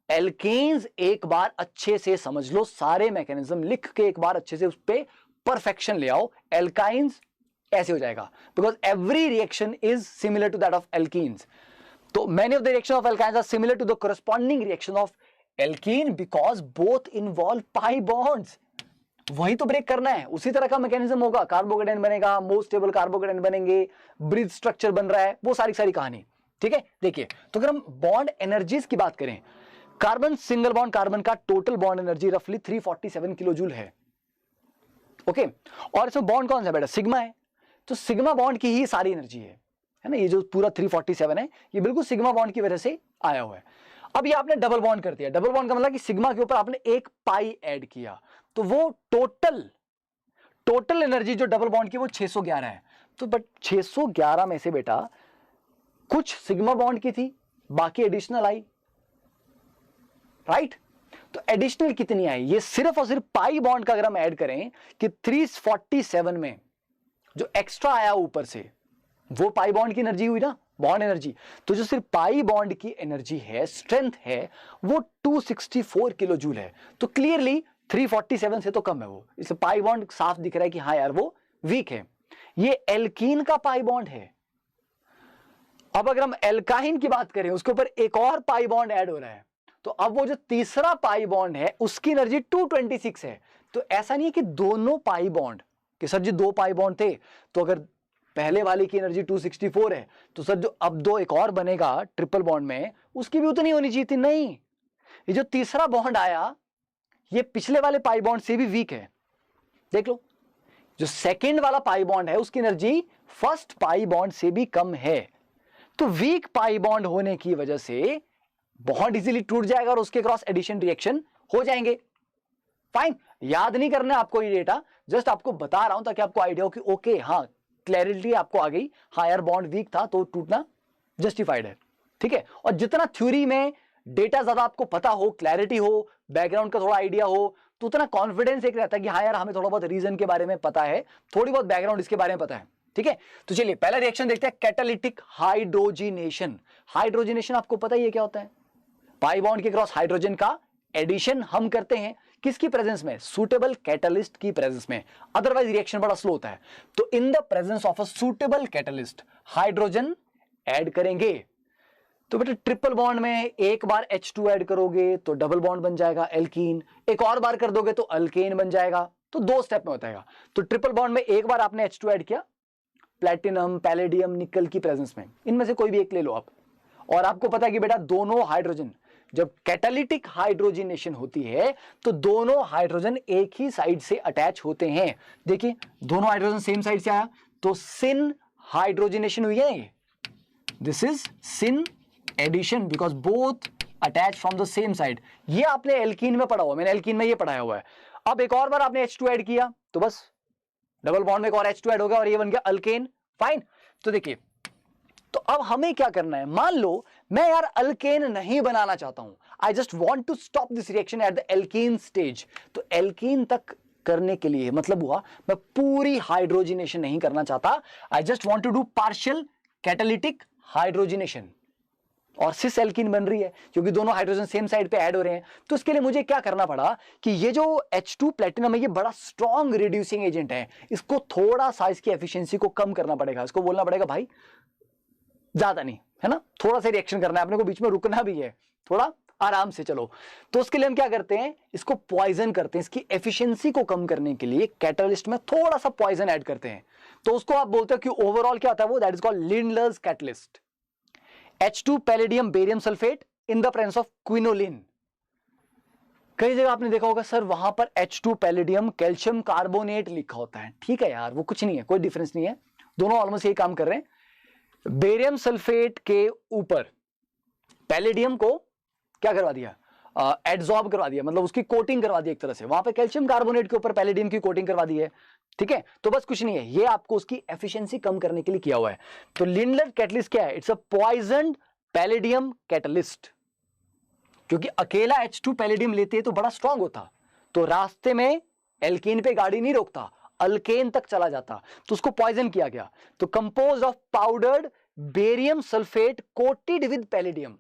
Speaker 1: एल्केन्स एक बार अच्छे से समझ लो, सारे मैकेनिज्म लिख के एक बार अच्छे से उस पे परफेक्शन ले आओ, एल्काइंस ऐसे हो जाएगा, because every reaction is similar to that of alkenes. तो many of the reaction of alkynes are similar to the corresponding reaction of alkene because both involve pi bonds. वही तो ब्रेक करना है, उसी तरह का मैकेनिज्म होगा, कार्बोकेटाइन बनेगा, मोस्ट स्टेबल कार्बोकेटाइन बनेंगे, ब्रिज स्ट्रक्चर बन रहा है, वो सारी सारी कहानी, ठीक है। देखिए तो अगर हम बॉन्ड एनर्जीज की बात करें, कार्बन सिंगल बॉन्ड कार्बन का टोटल बॉन्ड एनर्जी रफली 347 किलो जूल है, ओके। और इसमें बॉन्ड कौन सा बेटा, सिग्मा है, तो सिग्मा बॉन्ड की ही सारी एनर्जी है ना, ये जो पूरा 347 है ये बिल्कुल सिग्मा बॉन्ड की वजह से आया हुआ है। अब ये आपने डबल बॉन्ड कर दिया, डबल बॉन्ड का मतलब कि सिग्मा के ऊपर आपने 1 पाई ऐड किया, तो वो टोटल एनर्जी जो डबल बॉन्ड की वो 611 है। तो बट 611 में से बेटा कुछ सिग्मा बॉन्ड की थी, बाकी एडिशनल आई, राइट। तो एडिशनल कितनी आई, ये सिर्फ और सिर्फ पाई बॉन्ड का अगर हम ऐड करें कि 347 में जो एक्स्ट्रा आया ऊपर से वो पाई बॉन्ड की एनर्जी हुई ना, बॉन्ड एनर्जी। तो जो सिर्फ पाई बॉन्ड की एनर्जी है, स्ट्रेंथ है, वो 264 किलो जूल है। तो क्लियरली 347 से तो कम है वो, इसलिए पाई बॉन्ड साफ दिख रहा है कि हाँ यार वो वीक है। ये एल्कीन का पाई बॉन्ड है। अब अगर हम एल्काइन की बात करें, उसके ऊपर एक और पाई बॉन्ड ऐड हो रहा है, तो अब वो जो तीसरा पाई बॉन्ड है उसकी एनर्जी 226 है। तो ऐसा नहीं है कि दोनों पाई बॉन्ड, कि सर जी 2 पाई बॉन्ड थे, तो अगर पहले वाले की एनर्जी 264 है तो सर जो अब 2 एक और बनेगा ट्रिपल बॉन्ड में उसकी भी उतनी होनी चाहिए थी। नहीं, ये जो तीसरा बॉन्ड आया ये पिछले वाले पाई बॉन्ड से भी वीक है। देख लो, जो सेकंड वाला पाई बॉन्ड है उसकी एनर्जी फर्स्ट पाई बॉन्ड से भी कम है। तो वीक पाई बॉन्ड होने की वजह से बॉन्ड इजीली टूट जाएगा और उसके क्रॉस एडिशन रिएक्शन हो जाएंगे। फाइन, याद नहीं करना है आपको ये डेटा, जस्ट आपको बता रहा हूं ताकि आपको आइडिया हो कि ओके हाँ क्लैरिटी आपको आ गई, हाँ यार बॉन्ड वीक था तो टूटना जस्टिफाइड है, ठीक है। और जितना थ्योरी में डेटा ज्यादा आपको पता हो, क्लैरिटी हो, बैकग्राउंड का थोड़ा आइडिया हो, तो उतना कॉन्फिडेंस एक रहता है कि हाँ यार हमें थोड़ा बहुत रीजन के बारे में पता है, थोड़ी बहुत बैकग्राउंड इसके बारे में पता है, ठीक है। तो चलिए पहला रिएक्शन देखते हैं, कैटालिटिक हाइड्रोजिनेशन। हाइड्रोजिनेशन आपको पता ही है क्या होता है, पाई बॉन्ड के क्रॉस हाइड्रोजन का एडिशन हम करते हैं किसकी प्रेजेंस में, सूटेबल कैटलिस्ट की प्रेजेंस में, अदरवाइज रिएक्शन बड़ा स्लो होता है। तो इन the presence of a suitable catalyst hydrogen add करेंगे। तो बेटा ट्रिपल बॉन्ड में एक बार H2 ऐड करोगे तो डबल बॉन्ड बन जाएगा एल्कीन, एक और बार कर दोगे तो अल्केन बन जाएगा। तो 2 स्टेप में होता है। तो ट्रिपल बॉन्ड में एक बार आपने H2 ऐड किया, प्लैटिनम, पैलेडियम, निकल की प्रेजेंस में, इनमें से कोई भी एक ले लो आप, और आपको पता है कि बेटा दोनों हाइड्रोजन, जब कैटालिटिक हाइड्रोजिनेशन होती है तो दोनों हाइड्रोजन एक ही साइड से अटैच होते हैं। देखिए दोनों हाइड्रोजन सेम साइड से आया तो सिन हाइड्रोजिनेशन हुई है, this is syn addition because both attach from the same side. ये आपने एल्कीन में पढ़ा हुआ, मैंने एल्कीन में ये पढ़ाया हुआ है। अब एक और बार आपने H2 ऐड किया तो बस डबल बॉन्ड में एक और H2 ऐड हो गया और ये बन गया अल्केन। फाइन, तो देखिए तो अब हमें क्या करना है, मान लो मैं यार अल्केन नहीं बनाना चाहता हूं, I just want to stop this reaction at the alkene stage. तो एल्कीन तक करने के लिए मतलब हुआ मैं पूरी हाइड्रोजिनेशन नहीं करना चाहता, I just want to do partial catalytic hydrogenation. और सिस एल्कीन बन रही है क्योंकि दोनों हाइड्रोजन सेम साइड पे ऐड हो रहे हैं। तो इसके लिए मुझे क्या करना पड़ा कि ये जो H2 प्लेटिनम है ये बड़ा स्ट्रॉन्ग रिड्यूसिंग एजेंट है, इसको थोड़ा सा इसकी एफिशिएंसी को कम करना पड़ेगा। इसको बोलना पड़ेगा भाई ज्यादा नहीं, है ना, थोड़ा सा रिएक्शन करना है, अपने को बीच में रुकना भी है, थोड़ा आराम से चलो। तो उसके लिए हम क्या करते हैं, इसको पॉइजन करते हैं, इसकी एफिशिएंसी को कम करने के लिए कैटलिस्ट में थोड़ा सा पॉइजन ऐड करते हैं। तो उसको आप बोलते हो कि ओवरऑल क्या होता है वो, that is called Lindlar's catalyst. H2 palladium barium sulphate in the presence of quinoline. कई जगह आपने देखा होगा सर वहां पर H2 पैलेडियम कैल्शियम कार्बोनेट लिखा होता है। ठीक है यार, वो कुछ नहीं है, कोई डिफरेंस नहीं है, दोनों ऑलमोस्ट यही काम कर रहे हैं। बेरियम सल्फेट के ऊपर पैलेडियम को क्या करवा दिया, एडजॉर्ब करवा दिया, मतलब उसकी कोटिंग करवा दी एक तरह से। वहां पे कैल्शियम कार्बोनेट के ऊपर पैलेडियम की कोटिंग करवा दी है। ठीक है, तो बस कुछ नहीं है, ये आपको उसकी एफिशिएंसी कम करने के लिए किया हुआ है। तो लिंडलर कैटलिस्ट क्या है, इट्स अ पॉइजन्ड पैलेडियम कैटलिस्ट। क्योंकि अकेला H2 पैलेडियम लेते हैं तो बड़ा स्ट्रांग होता, तो रास्ते में एल्कीन पे गाड़ी नहीं रोकता, अल्केन तक चला जाता, तो उसको पॉइजन किया गया। तो compose of powdered barium sulphate coated with palladium.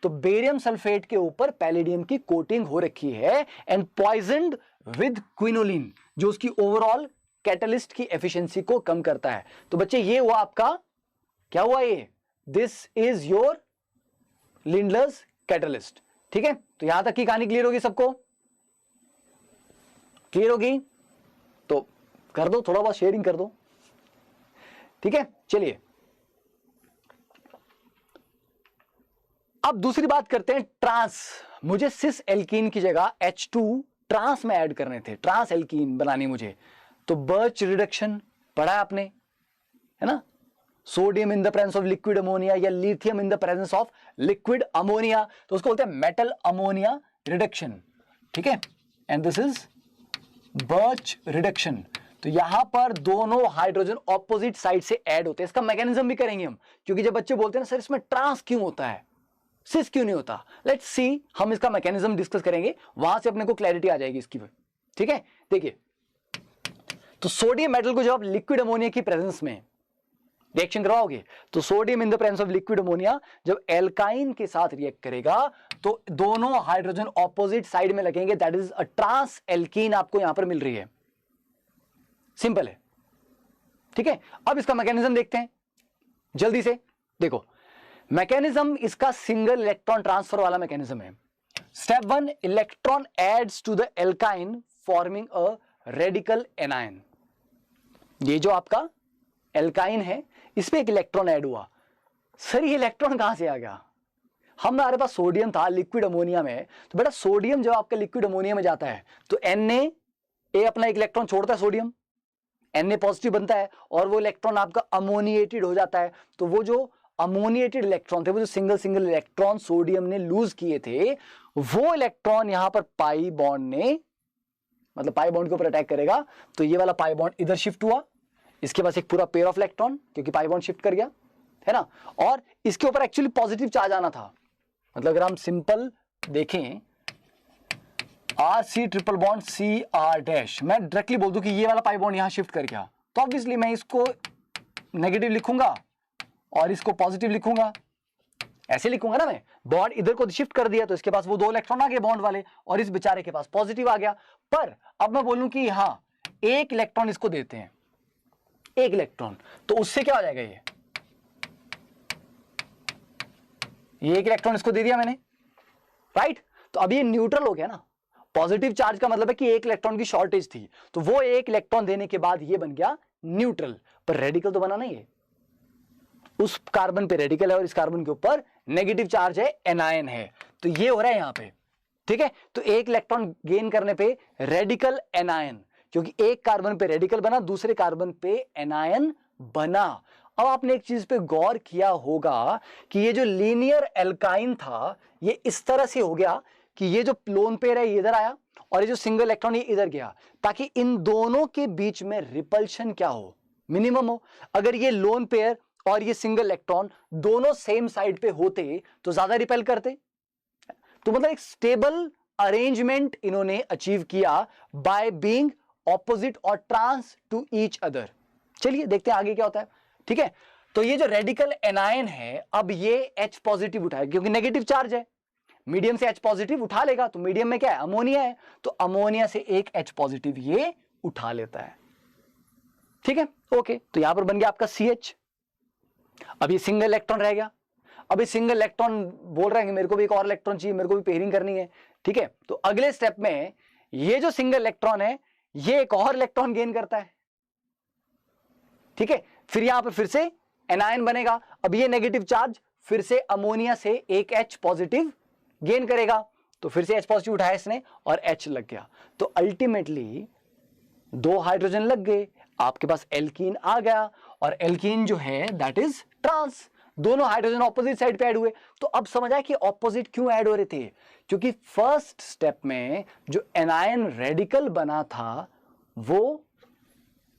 Speaker 1: तो बेरियम सल्फेट के ऊपर पैलेडियम की कोटिंग हो रखी है एंड पॉइजन्ड विद क्विनोलिन, जो उसकी ओवरऑल कैटलिस्ट की एफिशिएंसी को कम करता है। तो बच्चे ये हुआ आपका, क्या हुआ ये, this is your Lindlar's catalyst. ठीक है, तो यहां तक की कहानी क्लियर होगी, सबको क्लियर होगी? तो कर दो, थोड़ा बहुत शेयरिंग कर दो। ठीक है, चलिए अब दूसरी बात करते हैं, ट्रांस। मुझे सिस एल्कीन की जगह H2 ट्रांस में ऐड करने थे, ट्रांस एल्कीन बनानी मुझे। तो बर्च रिडक्शन पढ़ा है आपने, है ना, sodium in the presence of liquid ammonia या lithium in the presence of liquid ammonia, तो उसको बोलते हैं मेटल अमोनिया रिडक्शन। ठीक है, and this is Birch reduction. तो यहां पर दोनों हाइड्रोजन ऑपोजिट साइड से ऐड होते हैं। इसका मैकेनिज्म भी करेंगे हम, क्योंकि जब बच्चे बोलते हैं ना सर इसमें ट्रांस क्यों होता है, सिस क्यों नहीं होता, लेट्स सी, हम इसका मैकेनिज्म डिस्कस करेंगे, वहां से अपने को क्लैरिटी आ जाएगी इसकी। ठीक है, देखिए, तो सोडियम मेटल को जब आप लिक्विड अमोनिया की प्रेजेंस में रिएक्शन करवाओगे, तो sodium in the presence of liquid ammonia जब एल्काइन के साथ रिएक्ट करेगा तो दोनों हाइड्रोजन ऑपोजिट साइड में लगेंगे, that is a trans alkene आपको यहां पर मिल रही है। सिंपल है। ठीक है, अब इसका मैकेनिज्म देखते हैं जल्दी से। देखो मैकेनिज्म इसका सिंगल इलेक्ट्रॉन ट्रांसफर वाला मैकेनिज्म है। Step 1, electron adds to the alkyne forming a radical anion. ये जो आपका एल्काइन है इस पे एक इलेक्ट्रॉन ऐड हुआ। सर ये इलेक्ट्रॉन कहां से आ गया, हमारे पास सोडियम था लिक्विड अमोनिया में, तो बेटा सोडियम जब आपका लिक्विड अमोनिया में जाता है तो Na अपना एक इलेक्ट्रॉन छोड़ता है, सोडियम Na पॉजिटिव बनता है और वो इलेक्ट्रॉन आपका अमोनिएटेड हो जाता है। तो वो जो अमोनिएटेड इलेक्ट्रॉन थे, वो जो सिंगल सिंगल इलेक्ट्रॉन सोडियम ने लूज किए थे, वो इलेक्ट्रॉन यहां पर पाई बॉन्ड ने, मतलब पाई बॉन्ड के ऊपर अटैक करेगा, तो ये वाला पाई बॉन्ड इधर शिफ्ट हुआ, इसके पास एक पूरा पेयर ऑफ इलेक्ट्रॉन क्योंकि पाई बॉन्ड शिफ्ट कर गया, है ना, और इसके ऊपर एक्चुअली पॉजिटिव चार्ज आना था। मतलब अगर हम सिंपल देखें, RC triple bond CR dash, मैं डायरेक्टली बोल दूं कि ये वाला पाई बॉन्ड यहां शिफ्ट कर गया, तो ऑब्वियसली मैं इसको नेगेटिव लिखूंगा और इसको पॉजिटिव लिखूंगा, ऐसे लिखूंगा ना मैं, बॉन्ड इधर को शिफ्ट कर दिया तो इसके पास वो 2 इलेक्ट्रॉन आ गए बॉन्ड वाले और इस बेचारे के पास पॉजिटिव आ गया। पर अब मैं बोलूं कि हाँ एक इलेक्ट्रॉन इसको देते हैं, एक इलेक्ट्रॉन, तो उससे क्या हो जाएगा, ये एक इलेक्ट्रॉन इसको दे दिया मैंने, राइट। तो अब ये न्यूट्रल हो गया ना, पॉजिटिव चार्ज का मतलब है कि एक इलेक्ट्रॉन की शॉर्टेज थी, तो वो एक इलेक्ट्रॉन देने के बाद ये बन गया न्यूट्रल, पर रेडिकल तो बना नहीं है, उस कार्बन पे रेडिकल है और इस कार्बन के ऊपर नेगेटिव चार्ज है, एनायन है, तो ये हो रहा है यहां पे। ठीक है, तो एक इलेक्ट्रॉन गेन करने पे रेडिकल एनायन, क्योंकि एक कार्बन पे रेडिकल बना, दूसरे कार्बन पे एनायन बना। अब आपने एक चीज पे गौर किया होगा कि ये जो लीनियर एल्काइन था ये इस तरह से हो गया कि ये जो लोन पेयर है ये इधर आया और ये जो सिंगल इलेक्ट्रॉन ये इधर गया, ताकि इन दोनों के बीच में रिपल्शन क्या हो, मिनिमम हो। अगर ये लोन पेयर और ये सिंगल इलेक्ट्रॉन दोनों सेम साइड पे होते तो ज्यादा रिपेल करते। तो मतलब एक स्टेबल अरेंजमेंट इन्होंने अचीव किया बाय बीइंग ऑपोजिट और ट्रांस टू ईच अदर। चलिए देखते हैं आगे क्या होता है। ठीक है, तो ये जो रेडिकल एनायन है, अब ये H पॉजिटिव उठाएगा क्योंकि नेगेटिव चार्ज है, मीडियम से H पॉजिटिव उठा लेगा, तो मीडियम में क्या है, अमोनिया है, तो अमोनिया से एक H पॉजिटिव ये उठा लेता है। ठीक है, ओके, तो यहां पर बन गया आपका CH। अब ये सिंगल इलेक्ट्रॉन रह गया। अब ये सिंगल इलेक्ट्रॉन बोल रहे हैं कि मेरे को भी एक और इलेक्ट्रॉन चाहिए, मेरे को भी पेयरिंग करनी है। ठीक है, तो अगले स्टेप में ये जो सिंगल इलेक्ट्रॉन है ये एक और इलेक्ट्रॉन गेन करता है। ठीक है, फिर यहां पर फिर से एनायन बनेगा। अब ये नेगेटिव चार्ज फिर से अमोनिया से एक H पॉजिटिव गेन करेगा, तो फिर से H पॉजिटिव उठाया इसने और H लग गया। तो अल्टीमेटली 2 हाइड्रोजन लग गए, आपके पास एल्कीन आ गया, और एल्कीन जो है दैट इज ट्रांस। दोनों हाइड्रोजन ऑपोजिट साइड पे ऐड हुए। तो अब समझ आया कि ऑपोजिट क्यों ऐड हो रहे थे, क्योंकि फर्स्ट स्टेप में जो एनायन रेडिकल बना था वो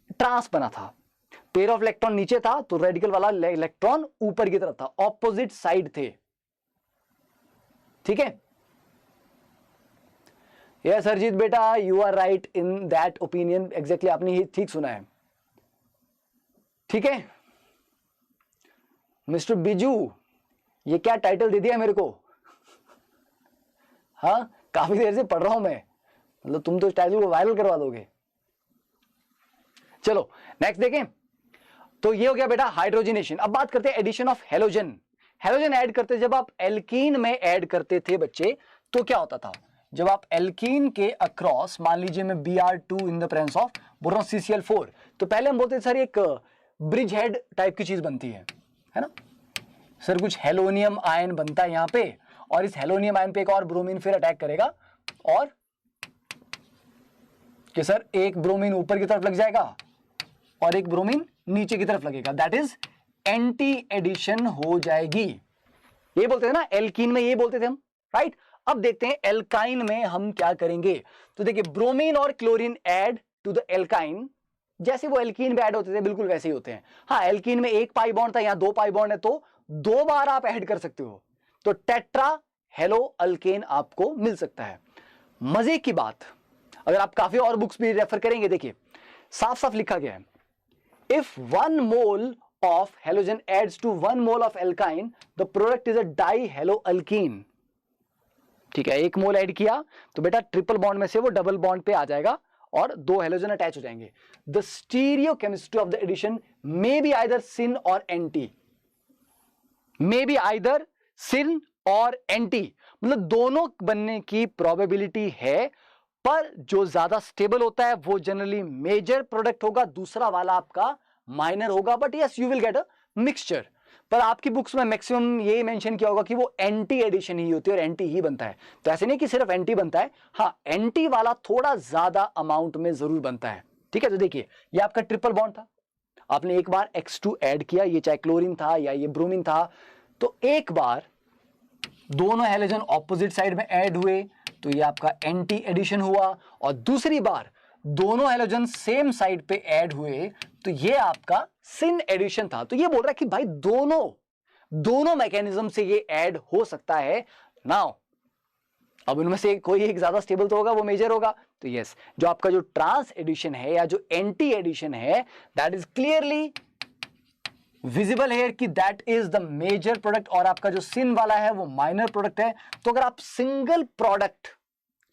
Speaker 1: ट्रांस बना था, पेयर ऑफ इलेक्ट्रॉन नीचे था तो रेडिकल वाला इलेक्ट्रॉन ऊपर की तरफ था, ऑपोजिट साइड थे। ठीक है, यस हरजीत बेटा, you are right in that opinion, exactly आपने ही ठीक सुना है। ठीक है मिस्टर बिजू, ये क्या टाइटल दे दिया मेरे को? हाँ, काफी देर से पढ़ रहा हूं मैं, मतलब तुम तो इस टाइटल को वायरल करवा दोगे। चलो नेक्स्ट देखें। तो ये हो गया बेटा हाइड्रोजनेशन। अब बात करते हैं addition of halogen. Halogen add करते, जब आप एल्कीन में ऐड करते थे बच्चे, तो क्या होता था, जब आप एल्कीन के अक्रॉस मान लीजिए मैं Br2 in the presence of boron CCl4, तो पहले हम बोलते थे सर एक ब्रिज हेड टाइप की चीज बनती है ना सर, कुछ हेलोनियम आयन बनता है यहां पे, और इस हेलोनियम आयन पे एक और ब्रोमीन फिर अटैक करेगा, और कि सर एक ब्रोमीन ऊपर की तरफ लग जाएगा और एक ब्रोमीन नीचे की तरफ लगेगा, दैट इज एंटी एडिशन हो जाएगी। ये बोलते थे ना एल्कीन में, ये बोलते थे हम, राइट। अब देखते हैं एल्काइन में हम क्या करेंगे। तो देखिए ब्रोमीन और chlorine add to the alkyne, जैसे वो एल्कीन में ऐड होते थे बिल्कुल वैसे ही होते हैं। हाँ, एल्कीन में 1 पाई बॉन्ड था, यहां 2 पाई बॉन्ड है, तो 2 बार आप ऐड कर सकते हो, तो टेट्रा हेलो अल्केन आपको मिल सकता है। मजे की बात, अगर आप काफी और बुक्स भी रेफर करेंगे, देखिए साफ साफ लिखा गया है, if 1 mole of halogen adds to 1 mole of alkyne, the product is a dihaloalkene। ठीक है, 1 मोल ऐड किया तो बेटा ट्रिपल बॉन्ड में से वो डबल बॉन्ड पे आ जाएगा और 2 हेलोजन अटैच हो जाएंगे। The stereochemistry of the addition may be either syn और anti, may be either syn और एंटी, मतलब दोनों बनने की प्रोबेबिलिटी है, पर जो ज्यादा स्टेबल होता है वो जनरली मेजर प्रोडक्ट होगा, दूसरा वाला आपका माइनर होगा, but yes you will get a mixture. पर आपकी बुक्स में मैक्सिमम ये मेंशन किया होगा कि वो एंटी एडिशन ही होती है और एंटी ही बनता है। तो ऐसे नहीं कि सिर्फ एंटी बनता है, हाँ एंटी वाला थोड़ा ज्यादा अमाउंट में जरूर बनता है। ठीक है, तो देखिए ये आपका ट्रिपल बॉन्ड था, आपने एक बार X2 ऐड किया, ये चाहे क्लोरीन था या ये ब्रोमीन था, तो एक बार दोनों हेलोजन ऑपोजिट साइड में ऐड हुए तो ये आपका एंटी एडिशन हुआ, और दूसरी बार दोनों हेलोजन सेम साइड पे ऐड हुए तो ये आपका सिन एडिशन था। तो ये बोल रहा है कि भाई दोनों मैकेनिज्म से ये ऐड हो सकता है। नाउ अब इनमें से कोई एक ज्यादा स्टेबल तो होगा, वो मेजर होगा। तो यस, जो आपका जो ट्रांस एडिशन है या जो एंटी एडिशन है, that is clearly visible here कि that is the major product, और आपका जो सिन वाला है वो माइनर प्रोडक्ट है। तो अगर आप सिंगल प्रोडक्ट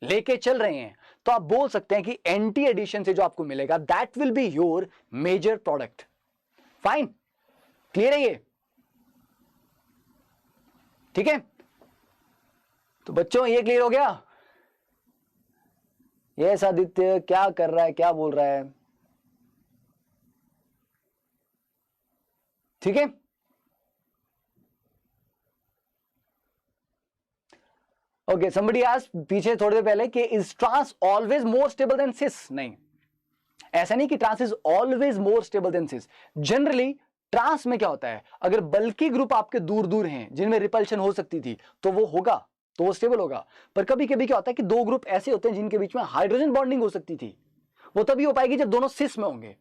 Speaker 1: लेके चल रहे हैं तो आप बोल सकते हैं कि एंटी एडिशन से जो आपको मिलेगा that will be your major product. Fine, clear है ये? ठीक है, तो बच्चों ये क्लियर हो गया? यस आदित्य, क्या कर रहा है, क्या बोल रहा है? ठीक है, ओके समबडी आस्क्ड पीछे थोड़ी देर पहले कि is trans always more stable than cis? नहीं, ऐसा नहीं कि trans is always more stable than cis. Generally trans में क्या होता है, अगर बल्कि ग्रुप आपके दूर दूर हैं जिनमें रिपल्शन हो सकती थी तो वो होगा, तो वो स्टेबल होगा। पर कभी कभी क्या होता है कि 2 ग्रुप ऐसे होते हैं जिनके बीच में हाइड्रोजन बॉन्डिंग हो सकती थी, वो तभी हो पाएगी जब दोनों सिस में होंगे।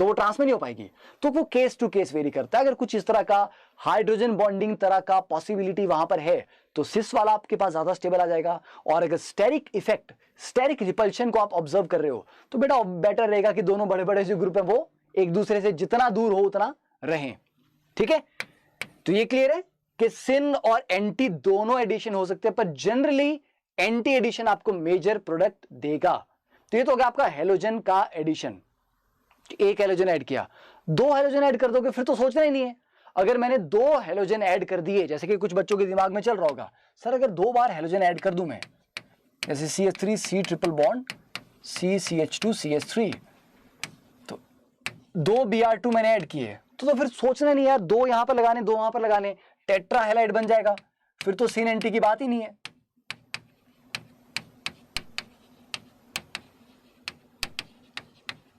Speaker 1: तो वो ट्रांसफर नहीं हो पाएगी। तो वो केस टू केस वेरी करता है। अगर कुछ इस तरह का हाइड्रोजन बॉन्डिंग तरह का पॉसिबिलिटी वहां पर है तो सिस वाला आपके पास ज्यादा स्टेबल आ जाएगा। और अगर स्टेरिक इफेक्ट, स्टेरिक रिपल्शन को आप ऑब्जर्व कर रहे हो तो बेटा बेटर रहेगा कि दोनों बड़े बड़े जो ग्रुप है वो एक दूसरे से जितना दूर हो उतना रहें। ठीक है, तो ये क्लियर है कि सिन और एंटी दोनों एडिशन हो सकते हैं, पर जनरली एंटी एडिशन आपको मेजर प्रोडक्ट देगा। तो ये तो हो गया आपका हेलोजन का एडिशन। एक हेलोजन ऐड किया, दो हेलोजन ऐड कर दोगे फिर तो सोचना ही नहीं है। अगर मैंने दो हेलोजन ऐड कर दिए, जैसे कि कुछ बच्चों के दिमाग में चल रहा होगा, सर अगर दो बार हेलोजन ऐड कर दूं मैं, जैसे CH3 C triple bond CCH2 CH3, तो दो Br2 मैंने ऐड किए तो फिर सोचना नहीं यार, दो यहां पर लगाने दो वहां पर लगाने, टेट्रा हैलाइड बन जाएगा, फिर तो सिन एंटी की बात ही नहीं है।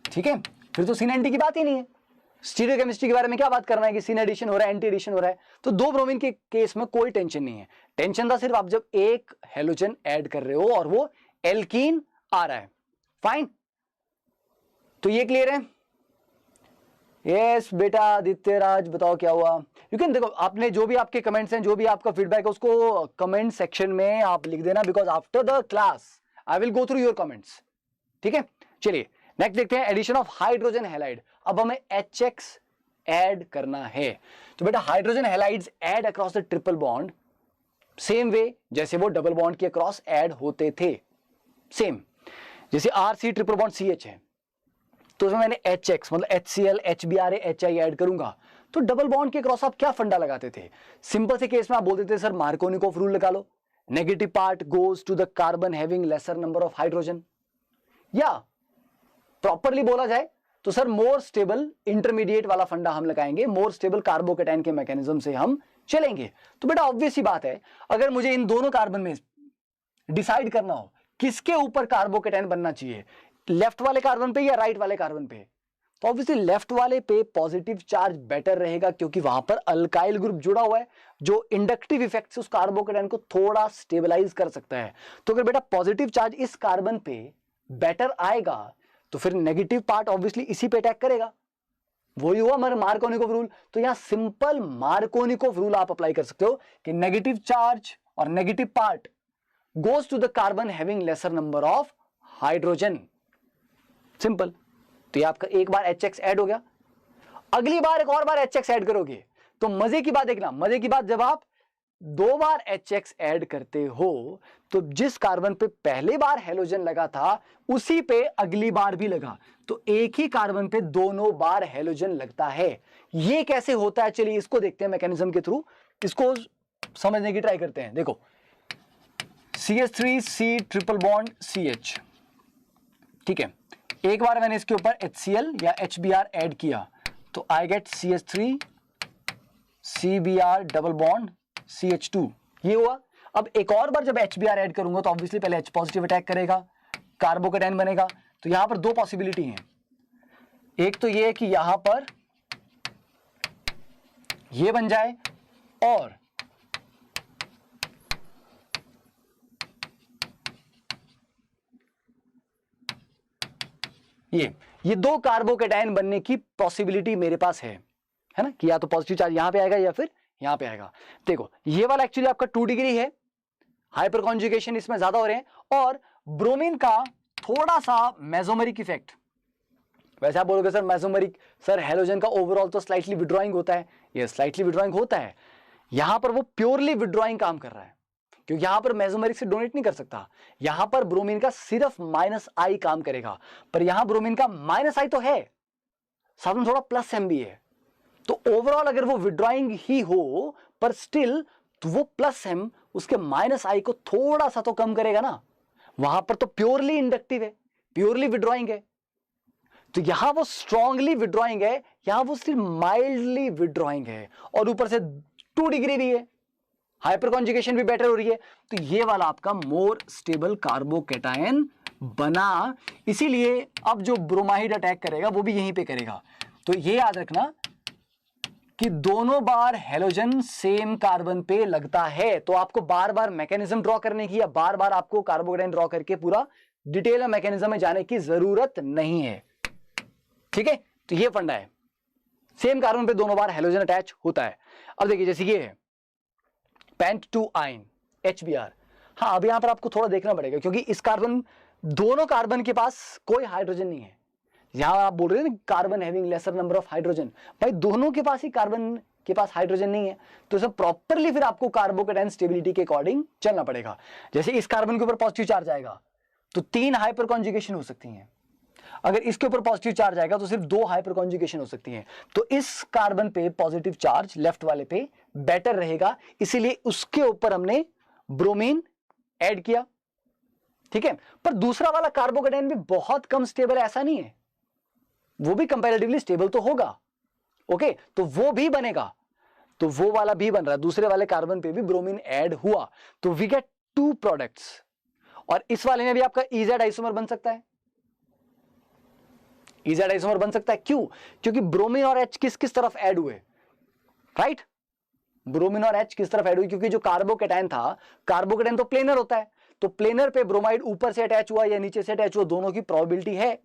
Speaker 1: ठीक है, फिर तो सिन एंटी की बात ही नहीं है। स्टीरियोकेमिस्ट्री के बारे में क्या बात करना है कि सिन एडिशन हो रहा है एंटी एडिशन हो रहा है। तो दो ब्रोमीन के केस में कोई टेंशन नहीं है। टेंशन था सिर्फ आप जब एक हेलोजन ऐड कर रहे हो और वो एल्कीन आ रहा है। फाइन, तो ये क्लियर है। यस बेटा आदित्य राज बताओ क्या हुआ। यू कैन देखो, आपने जो भी आपके कमेंट्स हैं, जो भी आपका फीडबैक है उसको कमेंट सेक्शन में आप लिख देना, because after the class I will go through your comments. ठीक है, चलिए नेक्स्ट देखते हैं एडिशन ऑफ हाइड्रोजन हैलाइड। अब हमें HX ऐड करना है। तो बेटा hydrogen halides add across the triple bond same way जैसे वो डबल बॉन्ड के अक्रॉस ऐड होते थे। सेम जैसे RC ट्रिपल बॉन्ड CH है तो उसमें मैंने HX मतलब HCl HBr HI ऐड करूंगा। तो डबल बॉन्ड के क्रॉस आप क्या फंडा लगाते थे? सिंपल से केस में आप बोलते थे सर मार्कोनिकोव रूल लगा लो, negative part goes to the carbon having lesser number of hydrogen. या प्रॉपरली बोला जाए तो सर मोर स्टेबल इंटरमीडिएट वाला फंडा हम लगाएंगे, मोर स्टेबल कार्बोकेटाइन के मैकेनिज्म से हम चलेंगे। तो बेटा ऑब्वियस ही बात है, अगर मुझे इन दोनों कार्बन में डिसाइड करना हो किसके ऊपर कार्बोकेटाइन बनना चाहिए, लेफ्ट वाले कार्बन पे या राइट वाले कार्बन पे, तो ऑब्वियसली लेफ्ट वाले पे पॉजिटिव चार्ज बेटर रहेगा क्योंकि वहां पर अल्काइल ग्रुप जुड़ा हुआ है जो इंडक्टिव इफेक्ट से उस कार्बोकेटाइन को थोड़ा स्टेबलाइज कर सकता है। तो अगर बेटा पॉजिटिव चार्ज इस कार्बन पे बेटर आएगा तो फिर नेगेटिव पार्ट ऑब्वियसली इसी पे अटैक करेगा। वही हुआ मार्कोनिकोव रूल। तो यहां सिंपल मार्कोनिकोव रूल आप अप्लाई कर सकते हो कि नेगेटिव चार्ज और negative part goes to the carbon having lesser number of hydrogen. Simple. तो ये आपका एक बार HX ऐड हो गया, अगली बार एक और बार HX ऐड करोगे तो मजे की बात देखना, मजे की बात जब आप दो बार HX ऐड करते हो तो जिस कार्बन पे पहली बार हेलोजन लगा था उसी पे अगली बार भी लगा, तो एक ही कार्बन पे दोनों बार हेलोजन लगता है। ये कैसे होता है चलिए इसको देखते हैं मैकेनिज्म के थ्रू, इसको समझने की ट्राई करते हैं। देखो CH3C ट्रिपल बॉन्ड CH, ठीक है, एक बार मैंने इसके ऊपर HCl या HBr ऐड किया तो I get CH3 CBr double bond CH2, ये हुआ। अब एक और बार जब HBr ऐड करूंगा तो ऑब्वियसली पहले H पॉजिटिव अटैक करेगा, कार्बोकेटाइन बनेगा। तो यहां पर दो पॉसिबिलिटी हैं, एक तो ये है कि यहां पर ये बन जाए और ये दो कार्बोकेटाइन बनने की पॉसिबिलिटी मेरे पास है ना, कि या तो पॉजिटिव चार्ज यहां पे आएगा या फिर यहां पे आएगा। देखो ये वाला एक्चुअली आपका 2 डिग्री है, हाइपर कॉन्जुगेशन इसमें ज्यादा हो रहे हैं और ब्रोमीन का थोड़ा सा मेसोमेरिक इफेक्ट। वैसे आप बोलोगे सर मेसोमेरिक, सर हेलोजन का ओवरऑल तो स्लाइटली विड्रॉइंग होता है, ये स्लाइटली विड्रॉइंग होता है, यहां पर वो प्योरली विड्रॉइंग काम कर रहा है क्योंकि यहां पर मेसोमेरिक से डोनेट नहीं कर सकता। यहां पर ब्रोमीन का सिर्फ -I काम करेगा, पर यहां ब्रोमीन का -I तो है, साथ में थोड़ा +M भी है। तो ओवरऑल अगर वो विड्रॉइंग ही हो पर स्टिल तो वो +M उसके -I को थोड़ा सा तो कम करेगा ना। वहां पर तो प्योरली इंडक्टिव है, प्योरली विड्रॉइंग है, तो यहां वो स्ट्रांगली विड्रॉइंग है, यहां वो सिर्फ माइल्डली विड्रॉइंग है और ऊपर से 2 डिग्री भी है, हाइपर कॉन्जुगेशन भी बेटर हो रही है। तो ये वाला आपका मोर स्टेबल कार्बोकेटायन बना, इसीलिए अब जो ब्रोमाइड अटैक करेगा वो भी यहीं पे करेगा। तो ये याद रखना कि दोनों बार हेलोजन सेम कार्बन पे लगता है, तो आपको बार बार मैकेनिज्म ड्रॉ करने की या बार बार आपको कार्बोकेटाइन ड्रॉ करके पूरा डिटेल मैकेनिज्म में जाने की जरूरत नहीं है। ठीक है, तो ये फंडा है, सेम कार्बन पे दोनों बार हेलोजन अटैच होता है। अब देखिए जैसे ये है पेंट टू आयन HBr। हाँ अब यहां पर आपको थोड़ा देखना पड़ेगा क्योंकि इस कार्बन, दोनों कार्बन के पास कोई हाइड्रोजन नहीं है। यहां आप बोल रहे हैं ना carbon having lesser number of hydrogen, भाई दोनों के पास ही कार्बन के पास हाइड्रोजन नहीं है, तो सब प्रॉपरली फिर आपको कार्बोकेटाइन स्टेबिलिटी के अकॉर्डिंग चलना पड़ेगा। जैसे इस कार्बन के ऊपर पॉजिटिव चार्ज आएगा तो 3 हाइपर कॉन्जुगेशन हो सकती हैं, अगर इसके ऊपर पॉजिटिव चार्ज आएगा तो सिर्फ 2 हाइपर कॉन्जुगेशन हो सकती हैं। तो इस कार्बन पे पॉजिटिव चार्ज लेफ्ट वाले पे बेटर रहेगा, इसीलिए उसके ऊपर हमने ब्रोमीन ऐड किया, ठीक है। पर दूसरा वाला कार्बोकेटाइन भी बहुत कम स्टेबल है, ऐसा नहीं है, वो भी कंपैरेटिवली स्टेबल तो होगा, ओके, तो वो भी बनेगा, तो वो वाला भी बन रहा है, दूसरे वाले कार्बन पे भी ब्रोमीन ऐड हुआ, तो वी गेट 2 प्रोडक्ट्स। और इस वाले में भी आपका EZ आइसोमर बन सकता है, EZ आइसोमर बन सकता है, क्यों? क्योंकि ब्रोमीन और H किस किस तरफ ऐड हुए, राइट? ब्रोमीन और H किस तरफ ऐड हुई? क्योंकि जो कार्बोकेटाइन था, कार्बोकेटाइन तो प्लेनर होता है, तो प्लेनर पे ब्रोमाइड ऊपर से अटैच हुआ या नीचे से अटैच हुआ, दोनों की प्रोबेबिलिटी है,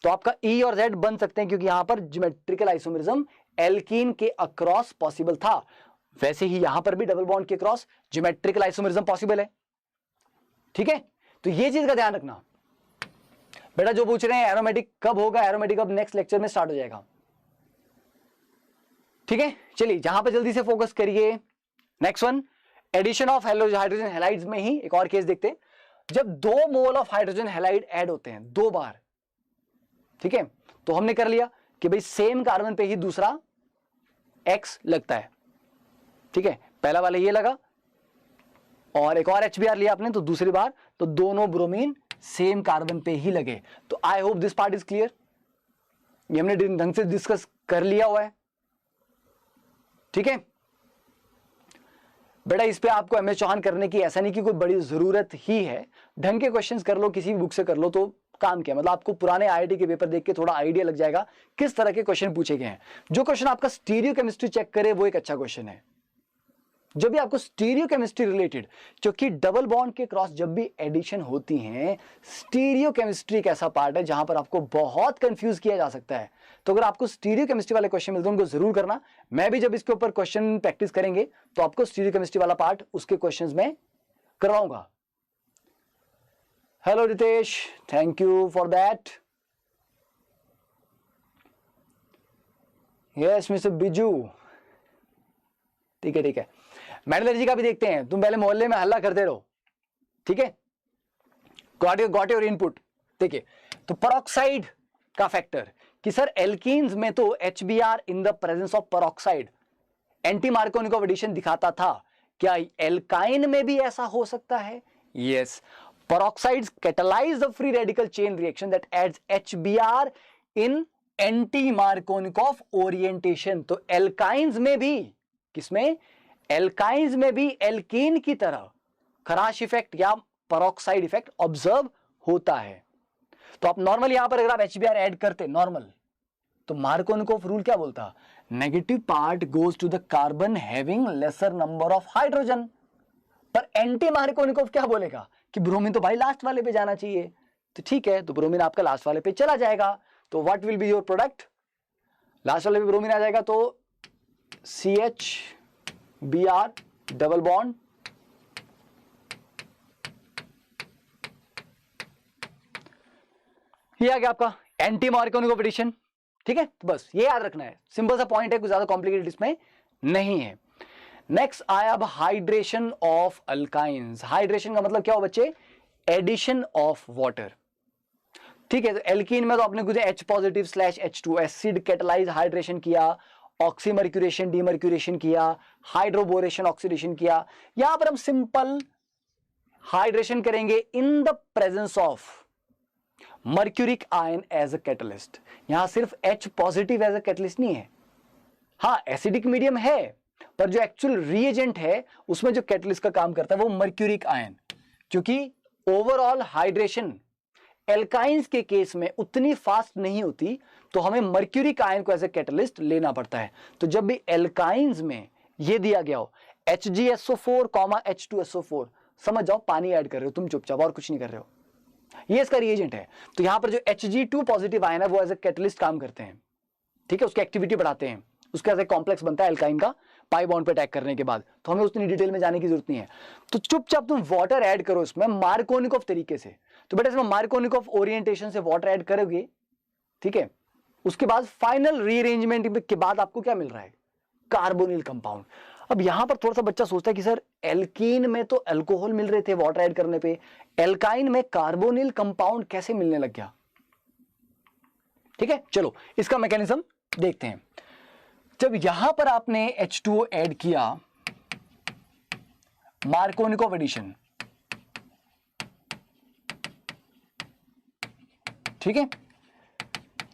Speaker 1: तो आपका E और Z बन सकते हैं, क्योंकि यहां पर ज्योमेट्रिकल आइसोमरिज्म एल्कीन के अक्रॉस पॉसिबल था। वैसे ही यहां पर भी डबल बॉन्ड के क्रॉस ज्योमेट्रिकल आइसोमरिज्म पॉसिबल है, ठीक है। तो ये चीज का ध्यान रखना बेटा। जो पूछ रहे हैं एरोमेटिक कब होगा, एरोमेटिक अब नेक्स्ट लेक्चर में स्टार्ट हो जाएगा, ठीक है। चलिए जहां पे जल्दी से फोकस करिए, next one, addition of hydrogen halides में ही एक और केस देखते हैं। जब 2 mole of hydrogen halide add होते हैं 2 बार, ठीक है, तो हमने कर लिया कि भाई सेम कार्बन पे ही दूसरा X लगता है, ठीक है। पहला वाला ये लगा और एक और HBr लिया आपने, तो दूसरी बार तो दोनों ब्रोमीन सेम कार्बन पे ही लगे। तो I hope this part is clear, ये हमने ढंग से डिस्कस कर लिया हुआ है, ठीक है बेटा। इस पे आपको MS चौहान करने की ऐसा नहीं कि कोई बड़ी जरूरत ही है, ढंग के क्वेश्चंस कर लो, किसी भी बुक से कर लो तो काम किया, मतलब आपको पुराने IIT के पेपर देख के थोड़ा आइडिया लग जाएगा किस तरह के क्वेश्चन पूछे गए हैं। जो क्वेश्चन आपका स्टीरियो केमिस्ट्री चेक करे वो एक अच्छा क्वेश्चन है। जब भी आपको स्टीरियो केमिस्ट्री रिलेटेड, क्योंकि डबल बॉन्ड के क्रॉस जब भी एडिशन होती हैं, स्टीरियो केमिस्ट्री एक ऐसा पार्ट है जहां पर आपको बहुत कंफ्यूज किया जा सकता है। तो अगर आपको स्टीरियो केमिस्ट्री वाले क्वेश्चन मिलते हैं उनको जरूर करना। मैं भी जब इसके ऊपर क्वेश्चन प्रैक्टिस करेंगे तो आपको स्टीरियो केमिस्ट्री वाला पार्ट उसके क्वेश्चंस में करवाऊंगा। Hello Ritesh, thank you for that. Yes mister Biju, ठीक है ठीक है। मेडलर जी का भी देखते हैं, तुम पहले मोहल्ले में हल्ला करते रहो, ठीक है। Got your input. देखिए तो परऑक्साइड का फैक्टर कि सर एल्कीन्स में तो HBr in the presence of peroxide anti Markovnikov addition दिखाता था, क्या एल्काइन में भी ऐसा हो सकता है? Yes, peroxides catalyze the free radical chain reaction that adds HBr in anti-Markovnikov orientation। तो एल्काइंस में भी, किसमें? एल्काइंस में भी एल्कीन की तरह खराश इफेक्ट या पेरोक्साइड इफेक्ट ऑब्जर्व होता है। तो आप नॉर्मल यहां पर अगर आप HBr ऐड करते नॉर्मल, तो मार्कोनिकोव रूल क्या बोलता? Negative part goes to the carbon having lesser number of hydrogen. पर एंटी मार्कोनिकोव क्या बोलेगा कि ब्रोमीन तो भाई लास्ट वाले पे जाना चाहिए। तो ठीक है, तो ब्रोमीन आपका लास्ट वाले पे चला जाएगा, तो what will be your product? Last वाले पे ब्रोमीन आ जाएगा, तो CHBr डबल बॉन्ड ये आ गया आपका एंटी मार्कोनिकोव एडिशन, ठीक है। तो बस ये याद रखना है, सिंपल सा पॉइंट है, कुछ ज्यादा कॉम्प्लिकेटेड इसमें नहीं है। नेक्स्ट आया अब हाइड्रेशन ऑफ अल्काइंस। हाइड्रेशन का मतलब क्या हो बच्चे? एडिशन ऑफ वाटर, ठीक है। तो एल्कीन में तो आपने कुछ H positive / H2 acid catalyzed hydration किया, ऑक्सीमर्क्यूरेशन डीमर्क्यूरेशन किया, हाइड्रोबोरेशन ऑक्सीडेशन किया। यहां पर हम सिंपल हाइड्रेशन करेंगे in the presence of mercuric ion as a catalyst. यहां सिर्फ H positive as a catalyst नहीं है, हाँ एसिडिक मीडियम है, पर जो एक्चुअल रिएजेंट है उसमें जो कैटलिस्ट का काम करता है वो मर्क्यूरिक आयन। क्योंकि ओवरऑल हाइड्रेशन एल्काइंस के केस में उतनी फास्ट नहीं होती, तो हमें मर्क्यूरिक आयन को एज ए कैटलिस्ट लेना पड़ता है। तो जब भी एल्काइंस में ये दिया गया हो HgSO4, H2SO4, समझ जाओ पानी ऐड कर रहे हो तुम चुपचाप, और कुछ नहीं कर रहे हो, ये इसका रिएजेंट है। तो यहां पर जो Hg2 पॉजिटिव आयन है वो एज ए कैटलिस्ट काम करते हैं, ठीक है, उसकी एक्टिविटी बढ़ाते हैं, उसके बाद एक कॉम्प्लेक्स बनता है एल्काइन का पाई बॉन्ड पे अटैक करने के बाद, तो हमें उतनी डिटेल में जाने की जरूरत नहीं है। तो चुपचाप तुम वाटर ऐड करो इसमें मार्कोनिकॉफ तरीके से। तो बेटा इसमें मार्कोनिकॉफ ओरिएंटेशन से वाटर ऐड करोगे, ठीक है, उसके बाद फाइनल रीअरेंजमेंट के बाद आपको क्या मिल रहा है, कार्बोनिल कंपाउंड। अब यहां पर थोड़ा सा बच्चा सोचता है कि सर एल्कीन में तो अल्कोहल मिल रहे थे वाटर ऐड करने पे, एल्काइन में कार्बोनिल कंपाउंड कैसे मिलने लग गया। ठीक है, चलो इसका मैकेनिज्म देखते हैं। जब यहां पर आपने H2O ऐड किया, मार्कोनिकॉफ एडिशन, ठीक है,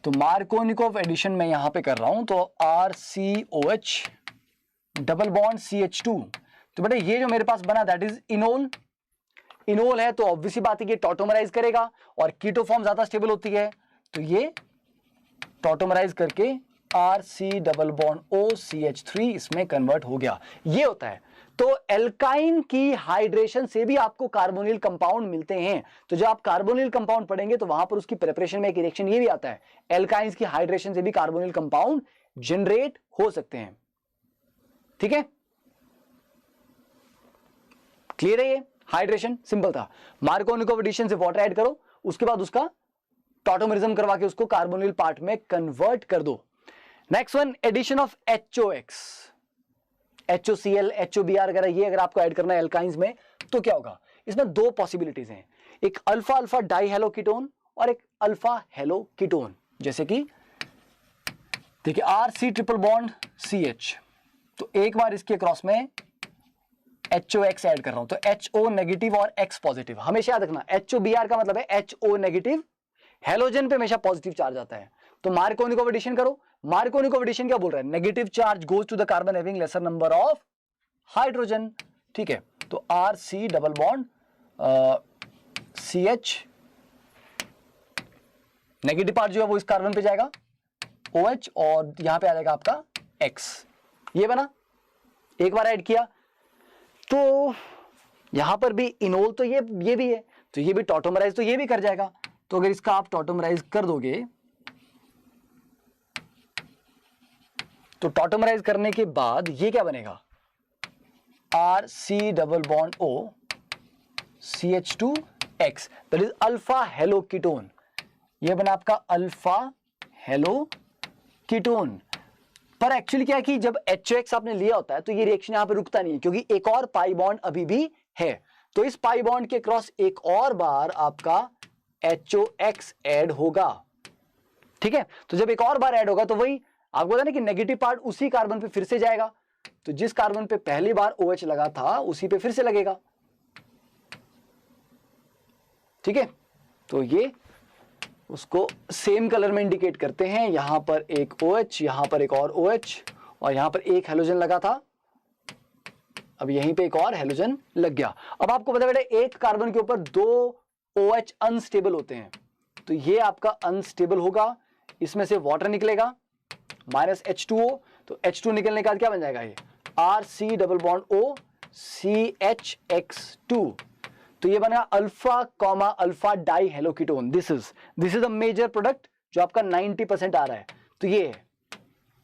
Speaker 1: तो मार्कोनिकॉफ एडिशन मैं यहां पे कर रहा हूं, तो RCOH डबल बॉन्ड CH2, तो बेटा ये जो मेरे पास बना दैट इज इनोल। इनोल है तो ऑब्वियसली बात है कि टॉटोमराइज करेगा और कीटो फॉर्म ज्यादा स्टेबल होती है, तो ये टॉटोमराइज करके RC डबल बॉन्ड OCH3 इसमें कन्वर्ट हो गया। ये होता है। तो एल्काइन की हाइड्रेशन से भी आपको कार्बोनिल कंपाउंड मिलते हैं। तो जब आप कार्बोनिल कंपाउंड पढ़ेंगे तो वहां पर उसकी प्रिपरेशन में एक रिएक्शन ये भी आता है, एल्काइंस की हाइड्रेशन से भी कार्बोनिल कंपाउंड जनरेट हो सकते हैं। ठीक है, क्लियर है? ये हाइड्रेशन सिंपल था, मार्कोनिकॉफ एडिशन से वाटर ऐड करो, उसके बाद उसका टॉटोमरिज्म करवा के उसको कार्बोनिल पार्ट में कन्वर्ट कर दो। Next one, addition of HOX, HOCl, HOBr वगैरह, ये अगर आपको ऐड करना है एल्काइंस में तो क्या होगा, इसमें दो पॉसिबिलिटीज हैं, एक alpha alpha dihalo ketone और एक अल्फा हेलो कीटोन। जैसे कि देखिए RC ट्रिपल बॉन्ड CH, तो एक बार इसके क्रॉस में HOX ऐड कर रहा हूं, तो HO नेगेटिव और X पॉजिटिव। हमेशा याद रखना HOBr का मतलब है HO नेगेटिव, हेलोजन पे हमेशा पॉजिटिव चार्ज आता है। तो मार्कोनिकॉफ एडिशन करो, मार्कोनिकॉफ एडिशन क्या बोल रहा है, negative charge goes to the carbon having lesser number of hydrogen. ठीक है, तो RC double bond CH, negative part जो है वो इस कार्बन पे जाएगा OH और यहां पे आ जाएगा आपका X। ये बना, एक बार ऐड किया तो यहां पर भी इनोल, तो ये भी है, तो ये भी टॉटोमराइज, तो ये भी कर जाएगा। तो अगर इसका आप टॉटोमराइज कर दोगे, तो टॉटोमराइज करने के बाद ये क्या बनेगा, RC double bond O CH2X, that is alpha hello ketone. ये बना आपका अल्फा हेलो कीटोन। पर एक्चुअली क्या है कि जब HOX आपने लिया होता है तो ये रिएक्शन यहां पे रुकता नहीं है, क्योंकि एक और पाई बॉन्ड अभी भी है। तो इस पाई बॉन्ड के क्रॉस एक और बार आपका HOX ऐड होगा। ठीक है, तो जब एक और बार ऐड होगा तो वही आपको पता ना कि नेगेटिव पार्ट उसी कार्बन पे फिर से जाएगा, तो जिस कार्बन पे पहली बार OH लगा था उसी पे फिर से लगेगा। ठीक है, तो ये उसको सेम कलर में इंडिकेट करते हैं, यहां पर एक OH, यहां पर एक और OH, और यहां पर एक हेलोजन लगा था, अब यहीं पे एक और हेलोजन लग गया। अब आपको पता बेटा एक कार्बन के ऊपर दो OH अनस्टेबल होते हैं, तो ये आपका अनस्टेबल होगा, इसमें से वाटर निकलेगा -H2O, तो H2 निकलने के बाद क्या बन जाएगा, ये RC double bond O CHX2, तो ये बना alpha comma alpha dihalo ketone. This is a major product जो आपका 90% आ रहा है, तो ये है।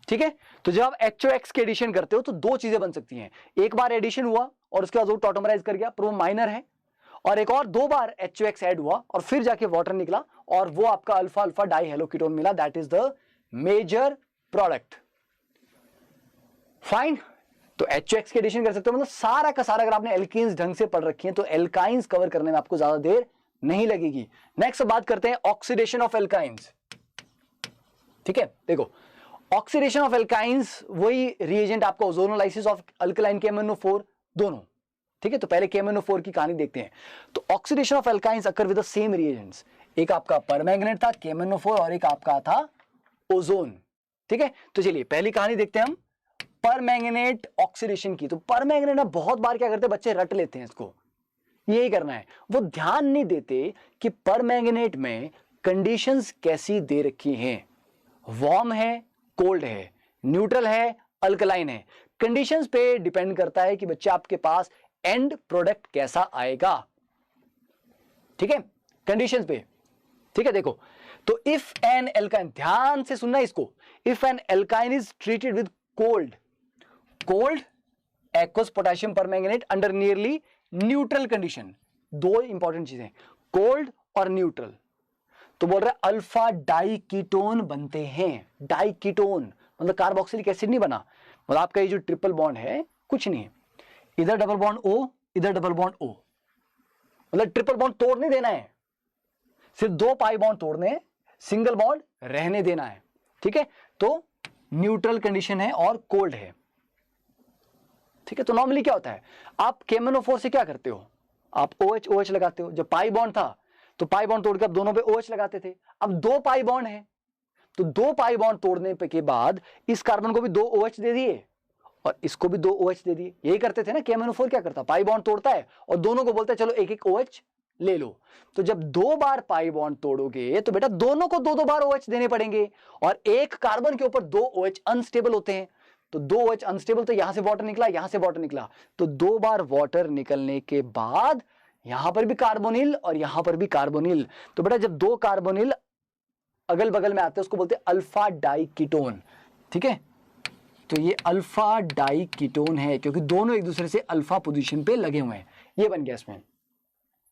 Speaker 1: ठीक है, तो जब आप HOX के एडिशन करते हो तो दो चीजें बन सकती हैं, एक बार एडिशन हुआ और उसके बाद वो टॉटोमराइज कर गया पर वो माइनर है, और एक और दो बार HOX ऐड हुआ और फिर जाके वाटर निकला और वो आपका alpha alpha dihalo ketone मिला, that is the major product. Fine, तो HOX के एडिशन कर सकते हो, मतलब सारा का सारा अगर आपने एल्कीन्स ढंग से पढ़ रखी है तो एल्काइंस कवर करने में आपको ज्यादा देर नहीं लगेगी। नेक्स्ट बात करते हैं ऑक्सीडेशन ऑफ एल्काइंस। ठीक है, देखो ऑक्सीडेशन ऑफ एल्काइंस वही रिएजेंट आपका ओजोनोलाइसिस ऑफ अल्कलाइन KMnO4 दोनों। ठीक है, तो पहले KMnO4 की कहानी देखते हैं। तो oxidation of alkynes occur with the same reagents, एक आपका परमैंगनेट था KMnO4 और एक आपका था ओजोन। ठीक है, तो चलिए पहली कहानी देखते हैं हम परमैंगनेट ऑक्सीडेशन की। तो परमैंगनेट ना बहुत बार क्या करते हैं बच्चे रट लेते हैं इसको, यही करना है, वो ध्यान नहीं देते कि परमैंगनेट में कंडीशंस कैसी दे रखी हैं, वार्म है, कोल्ड है, न्यूट्रल है, अल्कलाइन है। कंडीशंस पे डिपेंड करता है कि बच्चे आपके पास एंड प्रोडक्ट कैसा आएगा। ठीक है, कंडीशंस पे। ठीक है, देखो, तो इफ एन एल्काइन, ध्यान से सुनना इसको, if an alkyne is treated with cold aqueous potassium permanganate under nearly neutral condition, दो इंपॉर्टेंट चीजें, कोल्ड और न्यूट्रल, तो बोल रहा है अल्फा डाइकीटोन बनते हैं। डाइकीटोन मतलब कार्बोक्सिलिक एसिड नहीं बना, मतलब आपका ये जो ट्रिपल बॉन्ड है कुछ नहीं है, इधर डबल बॉन्ड O, इधर डबल बॉन्ड O, मतलब ट्रिपल बॉन्ड तोड़ नहीं देना है, सिर्फ दो पाई बॉन्ड तोड़ने हैं, सिंगल बॉन्ड रहने देना है। ठीक है, तो न्यूट्रल कंडीशन है और कोल्ड है। ठीक है, तो नॉर्मली क्या होता है, आप KMnO4 से क्या करते हो, आप OH लगाते हो। जब पाई बॉन्ड था तो पाई बॉन्ड तोड़कर आप दोनों पे OH लगाते थे। अब दो पाई बॉन्ड है तो दो पाई बॉन्ड तोड़ने पे के बाद इस कार्बन को भी दो OH दे दिए और इसको भी दो OH दे दिए। यही करते थे ना, KMnO4 क्या करता, पाई बॉन्ड तोड़ता है और दोनों को बोलता है चलो एक एक OH ले लो। तो जब दो बार पाई बॉन्ड तोड़ोगे तो बेटा दोनों को दो दो बार OH देने पड़ेंगे और एक कार्बन के ऊपर दो OH अनस्टेबल होते हैं, तो दो OH अनस्टेबल, तो यहां से वाटर निकला, यहां से वाटर निकला, तो दो बार वाटर निकलने के बाद यहां पर भी कार्बोनिल और यहां पर भी कार्बोनिल, तो बेटा जब दो कार्बोनिल अगल बगल में आते हैं उसको बोलते हैं अल्फा डाइकीटोन। ठीक है, तो ये अल्फा डाइकीटोन है क्योंकि दोनों एक दूसरे से अल्फा पोजीशन पे लगे हुए हैं, ये बन गया इसमें।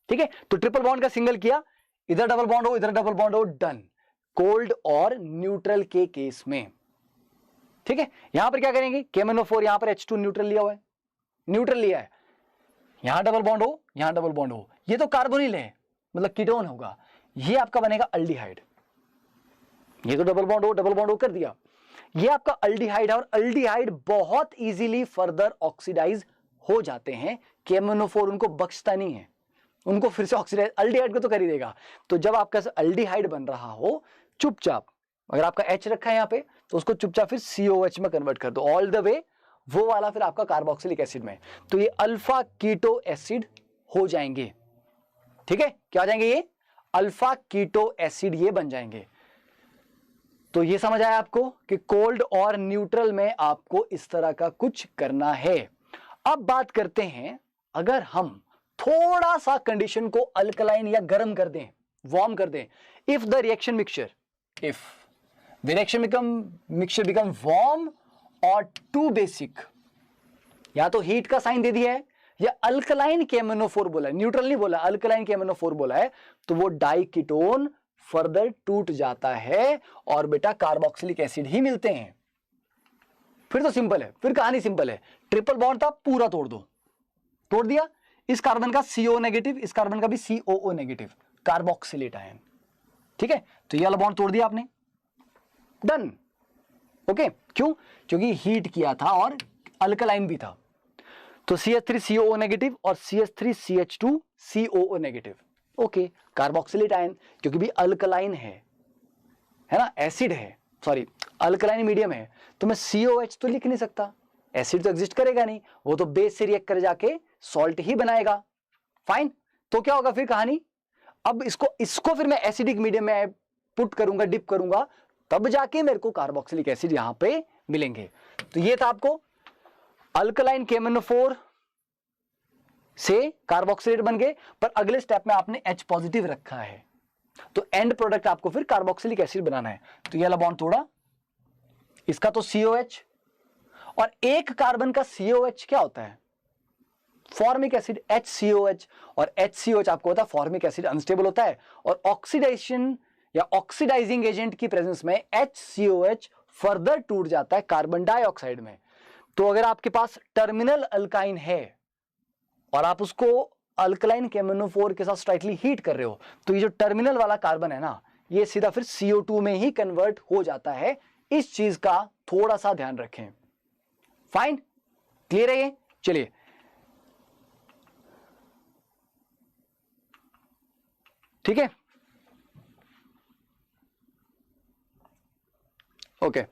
Speaker 1: ठीक है, तो ट्रिपल बॉन्ड का सिंगल किया, इधर डबल बॉन्ड हो, इधर डबल बॉन्ड हो, डन। कोल्ड और न्यूट्रल के केस में, ठीक है, यहां पर क्या करेंगे, KMnO4 यहां पर H2 न्यूट्रल लिया हुआ है, न्यूट्रल लिया है, यहां डबल बॉन्ड हो, यहां डबल बॉन्ड हो, ये तो कार्बोनिल है मतलब कीटोन होगा, ये आपका बनेगा अल्डिहाइड। ये तो डबल बॉन्ड हो कर दिया, ये आपका अल्डिहाइड है और अल्डिहाइड बहुत इजीली फर्दर ऑक्सीडाइज हो जाते हैं। KMnO4 उनको बख्शता नहीं है, उनको फिर से ऑक्सीडाइज, अल्डिहाइड को तो कर ही देगा। तो जब आपका अल्डिहाइड बन रहा हो, चुपचाप अगर आपका H रखा है यहां पे तो उसको चुपचाप फिर COH में कन्वर्ट कर दो, ऑल द वे वो वाला फिर आपका कार्बोक्सिलिक एसिड में, तो ये अल्फा कीटो एसिड हो जाएंगे। ठीक है, क्या हो जाएंगे, ये अल्फा कीटो एसिड ये बन जाएंगे। तो ये समझ आया आपको कि कोल्ड और न्यूट्रल में आपको इस तरह का कुछ करना है। अब बात करते हैं, अगर हम थोड़ा सा कंडीशन को अल्कलाइन या गर्म कर दें, वार्म कर दें, if the reaction mixture, if the reaction mixture become warm और टू बेसिक, या तो हीट का साइन दे दिया है या अल्कलाइन KMnO4 बोला है, न्यूट्रल नहीं बोला, अल्कलाइन KMnO4 बोला है, तो वो डाइकीटोन फर्दर टूट जाता है और बेटा कार्बोक्सिलिक एसिड ही मिलते हैं। फिर तो सिंपल है, फिर कहानी सिंपल है, ट्रिपल बॉन्ड था पूरा तोड़ दो, तोड़ दिया, इस कार्बन का CO नेगेटिव, इस कार्बन का भी COO नेगेटिव, कार्बोक्सिलेट आयन। ठीक है, तो ये वाला बॉन्ड तोड़ दिया आपने, डन। ओके, क्यों, क्योंकि हीट किया था और अल्कलाइन भी था, तो CH3COO नेगेटिव और CH3CH2COO negative. Okay, carboxylate ion क्योंकि भी अल्कलाइन है ना, एसिड है, सॉरी अल्कलाइन मीडियम है, तो मैं COH तो लिख नहीं सकता, एसिड तो एग्जिस्ट करेगा नहीं, वो तो बेस से रिएक्ट कर जाके सॉल्ट ही बनाएगा। फाइन, तो क्या होगा फिर कहानी, अब इसको फिर मैं एसिडिक मीडियम में पुट करूंगा, डिप करूंगा, तब जाके मेरे को कार्बोक्सिलिक एसिड यहां पे मिलेंगे। तो ये था आपको अल्कलाइन KMnO4 से कार्बोक्सिलेट बन गए, पर अगले स्टेप में आपने H पॉजिटिव रखा है, तो एंड प्रोडक्ट आपको फिर कार्बोक्सिलिक एसिड बनाना है। तो ये वाला बॉन्ड तोड़ा, इसका तो COH, और एक कार्बन का COH क्या होता है, फॉर्मिक एसिड HCOH, और HCOH आपको होता है फॉर्मिक एसिड, अनस्टेबल होता है, और ऑक्सीडेशन या ऑक्सीडाइजिंग एजेंट की प्रेजेंस में HCOH फर्दर टूट जाता है कार्बन डाइऑक्साइड में। तो अगर आपके पास टर्मिनल अल्काइन है और आप उसको अल्कलाइन KMnO4 के साथ स्लाइटली हीट कर रहे हो, तो ये जो टर्मिनल वाला कार्बन है ना, ये सीधा फिर CO2 में ही कन्वर्ट हो जाता है। इस चीज का थोड़ा सा ध्यान रखें। फाइन, क्लियर है ये, चलिए ठीक है, ओके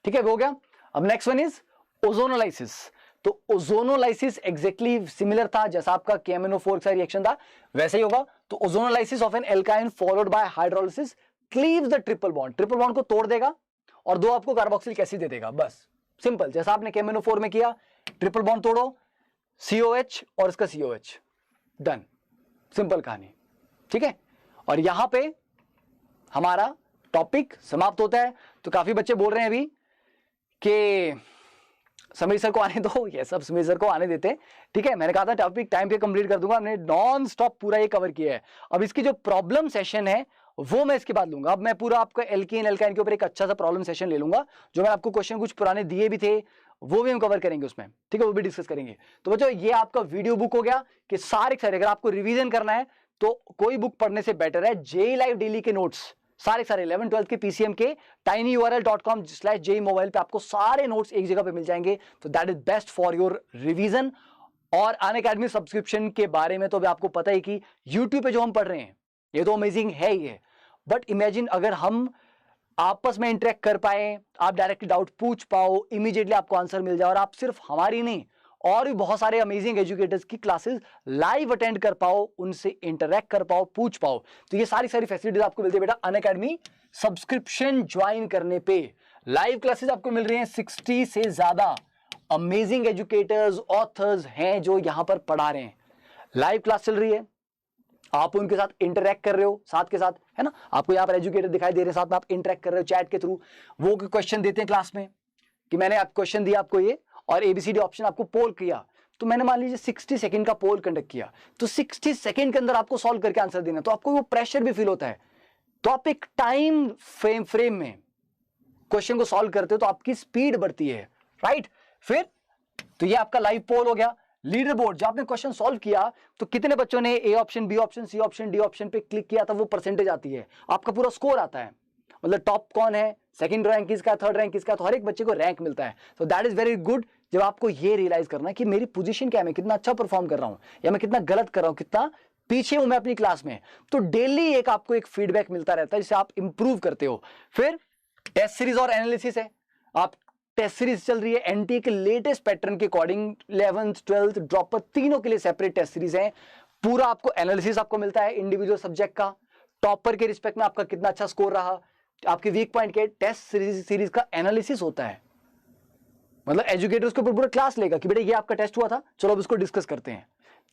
Speaker 1: ठीक है, हो गया। अब नेक्स्ट वन इज ओजोनोलाइसिस। तो ओजोनोलाइसिस एग्जैक्टली सिमिलर था जैसा आपका KMnO4 का रिएक्शन था, वैसे ही होगा। तो ozonolysis of an alkyne followed by hydrolysis cleaves the triple bond, triple bond को तोड़ देगा और दो आपको कार्बोक्सिलिक एसिड दे देगा, बस सिंपल, जैसा आपने KMnO4 में किया, ट्रिपल बॉन्ड तोड़ो, COH और इसका COH, डन, सिंपल कहानी। ठीक है, और यहां पे हमारा टॉपिक समाप्त होता है। तो काफी बच्चे बोल रहे हैं अभी कि समीर सर को आने दो, ये सब समीर सर को आने देते हैं, ठीक है। मैंने कहा था टॉपिक टाइम पे कंप्लीट कर दूंगा, हमने नॉन स्टॉप पूरा ये कवर किया है। अब इसकी जो प्रॉब्लम सेशन है वो मैं इसके बाद लूंगा। अब मैं पूरा आपको एल्कीन एल्काइन के ऊपर एक अच्छा सा प्रॉब्लम सेशन ले लूंगा, जो मैं आपको क्वेश्चन कुछ पुराने दिए भी थे वो भी हम कवर करेंगे उसमें, ठीक है, वो भी डिस्कस करेंगे। तो बच्चों ये आपका वीडियो बुक हो गया कि सारे अगर आपको रिवीजन करना है तो कोई बुक पढ़ने से बेटर है जेई लाइव डेली के नोट्स, सारे 11th 12th के पीसीएम के tinyurl.com/JEE मोबाइल पे आपको सारे नोट्स एक जगह पे मिल जाएंगे। तो that is best for your revision. और अनअकैडमी सब्सक्रिप्शन के बारे में तो अभी आपको पता है कि यूट्यूब पे जो हम पढ़ रहे हैं ये तो अमेजिंग है ही है, बट इमेजिन अगर हम आपस में इंटरेक्ट कर पाए, आप डायरेक्ट डाउट पूछ पाओ, इमीडिएटली आपको आंसर मिल जाए, और आप सिर्फ हमारी नहीं और भी बहुत सारे अमेजिंग एजुकेटर्स की क्लासेस लाइव अटेंड कर पाओ, उनसे इंटरेक्ट कर पाओ, पूछ पाओ। तो ये सारी फैसिलिटीज आपको मिलती है बेटा अनअकैडमी सब्सक्रिप्शन ज्वाइन करने पे। लाइव क्लासेस आपको मिल रही हैं, 60 से ज्यादा अमेजिंग एजुकेटर्स ऑथर्स हैं जो यहां पर पढ़ा रहे हैं। लाइव क्लास चल रही है, आप उनके साथ इंटरेक्ट कर रहे हो साथ के साथ, है ना। आपको यहाँ पर एजुकेटर दिखाई दे रहे हैं, साथ में आप इंटरेक्ट कर रहे हो चैट के थ्रू। वो क्वेश्चन देते हैं क्लास में कि मैंने आप क्वेश्चन दिया आपको ये, और एबीसीडी ऑप्शन आपको पोल किया, तो मैंने मान लीजिए 60 सेकंड का पोल कंडक्ट किया, तो 60 सेकंड के अंदर आपको सॉल्व करके आंसर देना, तो आपको वो प्रेशर भी फील होता है। तो आप एक टाइम फ्रेम में क्वेश्चन को सॉल्व करते हो तो आपकी स्पीड बढ़ती है, राइट। फिर तो ये आपका लाइव पोल हो गया। लीडर बोर्ड, जब आपने क्वेश्चन सॉल्व किया तो कितने बच्चों ने A option, B option, C option, D option पे क्लिक किया था, वो परसेंटेज आती है, आपका पूरा स्कोर आता है, मतलब टॉप कौन है, सेकंड रैंक किसका, थर्ड रैंक किसका, तो हर एक बच्चे को रैंक मिलता है। तो दैट इज वेरी गुड जब आपको ये रियलाइज करना है कि मेरी पोजीशन क्या है, मैं कितना अच्छा परफॉर्म कर रहा हूं या मैं कितना गलत कर रहा हूं, कितना पीछे हूं मैं अपनी क्लास में। तो डेली एक आपको एक फीडबैक मिलता रहता है जिससे आप इंप्रूव करते हो। फिर टेस्ट सीरीज और एनालिसिस है, आप टेस्ट सीरीज चल रही है एनटीए के लेटेस्ट पैटर्न के अकॉर्डिंग, 11th 12th ड्रॉपर तीनों के लिए सेपरेट टेस्ट सीरीज है। पूरा आपको एनालिसिस आपको मिलता है इंडिविजुअल सब्जेक्ट का, टॉपर के रिस्पेक्ट में आपका कितना अच्छा स्कोर रहा, आपके वीक पॉइंट के टेस्ट सीरीज का एनालिसिस होता है। मतलब एजुकेटर उसके ऊपर पूरा क्लास लेगा कि बेटा ये आपका टेस्ट हुआ था, चलो अब इसको डिस्कस करते हैं,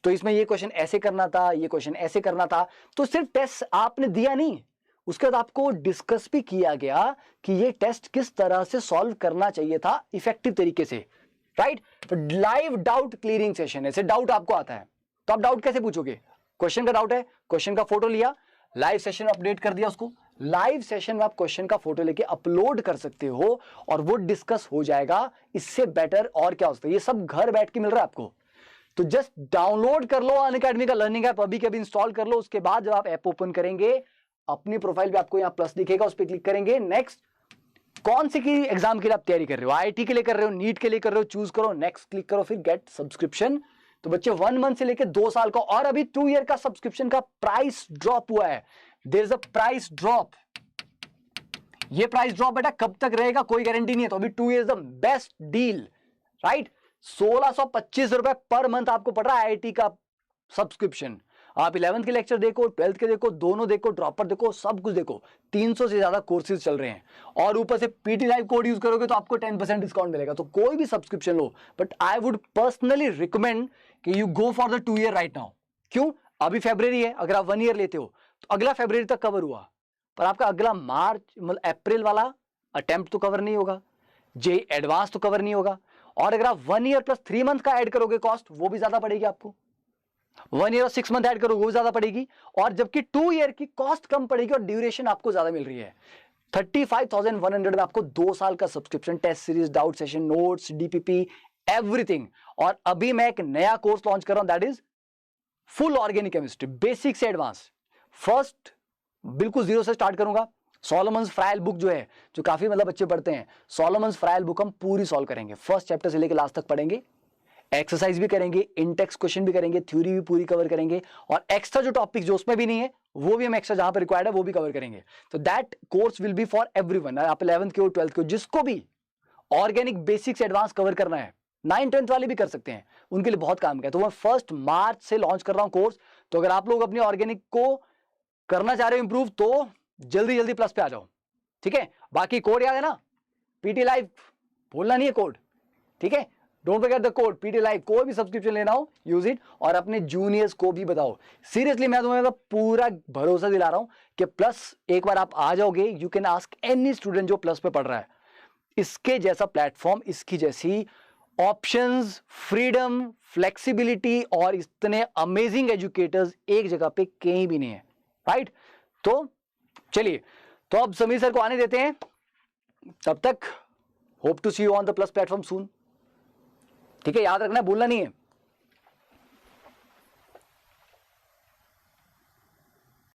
Speaker 1: तो इसमें ये क्वेश्चन ऐसे करना था, ये क्वेश्चन ऐसे करना था। तो सिर्फ टेस्ट आपने दिया नहीं, उसके बाद आपको डिस्कस भी किया गया कि ये टेस्ट किस तरह से सॉल्व करना चाहिए था इफेक्टिव तरीके से, राइट। तो लाइव डाउट क्लियरिंग सेशन है, ऐसे डाउट आपको आता है तो आप डाउट कैसे पूछोगे, क्वेश्चन का डाउट है, क्वेश्चन का फोटो लिया, लाइव सेशन अपडेट कर दिया उसको, लाइव सेशन में आप क्वेश्चन का फोटो लेके अपलोड कर सकते हो और वो डिस्कस हो जाएगा। इससे बेटर और क्या हो सकता है, ये सब घर बैठ के मिल रहा है आपको। तो जस्ट डाउनलोड कर लो अनअकैडमी का लर्निंग ऐप, अभी के अभी इंस्टॉल कर लो। उसके बाद जब आप ऐप ओपन करेंगे, अपनी प्रोफाइल पे आपको यहाँ प्लस दिखेगा, उस पर क्लिक करेंगे, नेक्स्ट कौन सी की एग्जाम के लिए आप तैयारी कर रहे हो, आईआईटी के लिए कर रहे हो, नीट के लिए कर रहे हो, चूज करो, नेक्स्ट क्लिक करो, फिर गेट सब्सक्रिप्शन। तो बच्चे 1 मंथ से लेकर 2 साल का, और अभी 2 ईयर का सब्सक्रिप्शन का प्राइस ड्रॉप हुआ है, there is a price drop. ये प्राइस ड्रॉप बेटा कब तक रहेगा कोई गारंटी नहीं है, तो अभी 2 year the best deal, right. 1625 रुपए पर मंथ आपको पड़ रहा है आईआईटी का सब्सक्रिप्शन। आप 11th के लेक्चर देखो, 12th के देखो, दोनों देखो, ड्रॉपर देखो, सब कुछ देखो, 300 से ज्यादा कोर्सेज चल रहे हैं, और ऊपर से पीटी लाइव कोड यूज करोगे तो आपको 10% डिस्काउंट मिलेगा। तो कोई भी सब्सक्रिप्शन लो, but I would personally recommend कि you go for the 2 year right now. क्यों, अभी फरवरी है, अगर आप 1 ईयर लेते हो तो अगला फरवरी तक कवर हुआ, पर आपका अगला मार्च मतलब अप्रैल वाला अटेम्प्ट तो कवर नहीं होगा, जे एडवांस तो कवर नहीं होगा, और अगर आप 1 ईयर प्लस 3 मंथ का ऐड करोगे कॉस्ट, वो भी ज्यादा पड़ेगी आपको। 1 ईयर और 6 मंथ ऐड करोगे वो ज्यादा पड़ेगी, और जबकि 2 ईयर की कॉस्ट कम पड़ेगी और ड्यूरेशन आपको ज्यादा मिल रही है। 35,100 में आपको 2 साल का subscription, test series, doubt session, notes, DPP, everything. और अभी मैं एक नया कोर्स लॉन्च कर रहा हूं, that is full organic chemistry, basic से एडवांस। फर्स्ट बिल्कुल जीरो से स्टार्ट करूंगा। सोलोमन्स फ्रायल बुक जो है, जो काफी मतलब बच्चे पढ़ते हैं, सोलोमन्स फ्रायल बुक हम पूरी सॉल्व करेंगे, फर्स्ट चैप्टर से लेकर लास्ट तक पढ़ेंगे, एक्सरसाइज भी करेंगे, इंटेक्स क्वेश्चन भी करेंगे, थ्योरी भी पूरी कवर करेंगे, और एक्स्ट्रा जो टॉपिक जो उसमें भी नहीं है वो भी हम एक्स्ट्रा जहां पर रिक्वायर्ड है वो भी कवर करेंगे। तो that course will be for everyone, आप 11th के हो, 12th के हो, जिसको भी ऑर्गेनिक बेसिक्स एडवांस कवर करना है, 9th 10th वाले भी कर सकते हैं, उनके लिए बहुत काम का है। तो मैं 1 मार्च से लॉन्च कर रहा हूं कोर्स। तो अगर आप लोग अपनी ऑर्गेनिक को करना चाह रहे हो इंप्रूव, तो जल्दी जल्दी प्लस पे आ जाओ, ठीक है। बाकी कोड याद है ना, पीटी लाइव भूलना नहीं है कोड, ठीक है। Don't forget the code PT live, कोई भी सब्सक्रिप्शन लेना हो यूज इट, और अपने जूनियर्स को भी बताओ। सीरियसली मैं तुम्हें पूरा भरोसा दिला रहा हूं कि प्लस एक बार आप आ जाओगे, you can ask any student जो प्लस पे पढ़ रहा है, इसके जैसा प्लेटफॉर्म, इसकी जैसी ऑप्शंस, फ्रीडम, फ्लेक्सिबिलिटी और इतने अमेजिंग एजुकेटर्स एक जगह पे कहीं भी नहीं है, राइट? तो चलिए, तो अब समीर सर को आने देते हैं। तब तक hope to see you on the plus platform soon. ठीक है, याद रखना, भूलना नहीं है।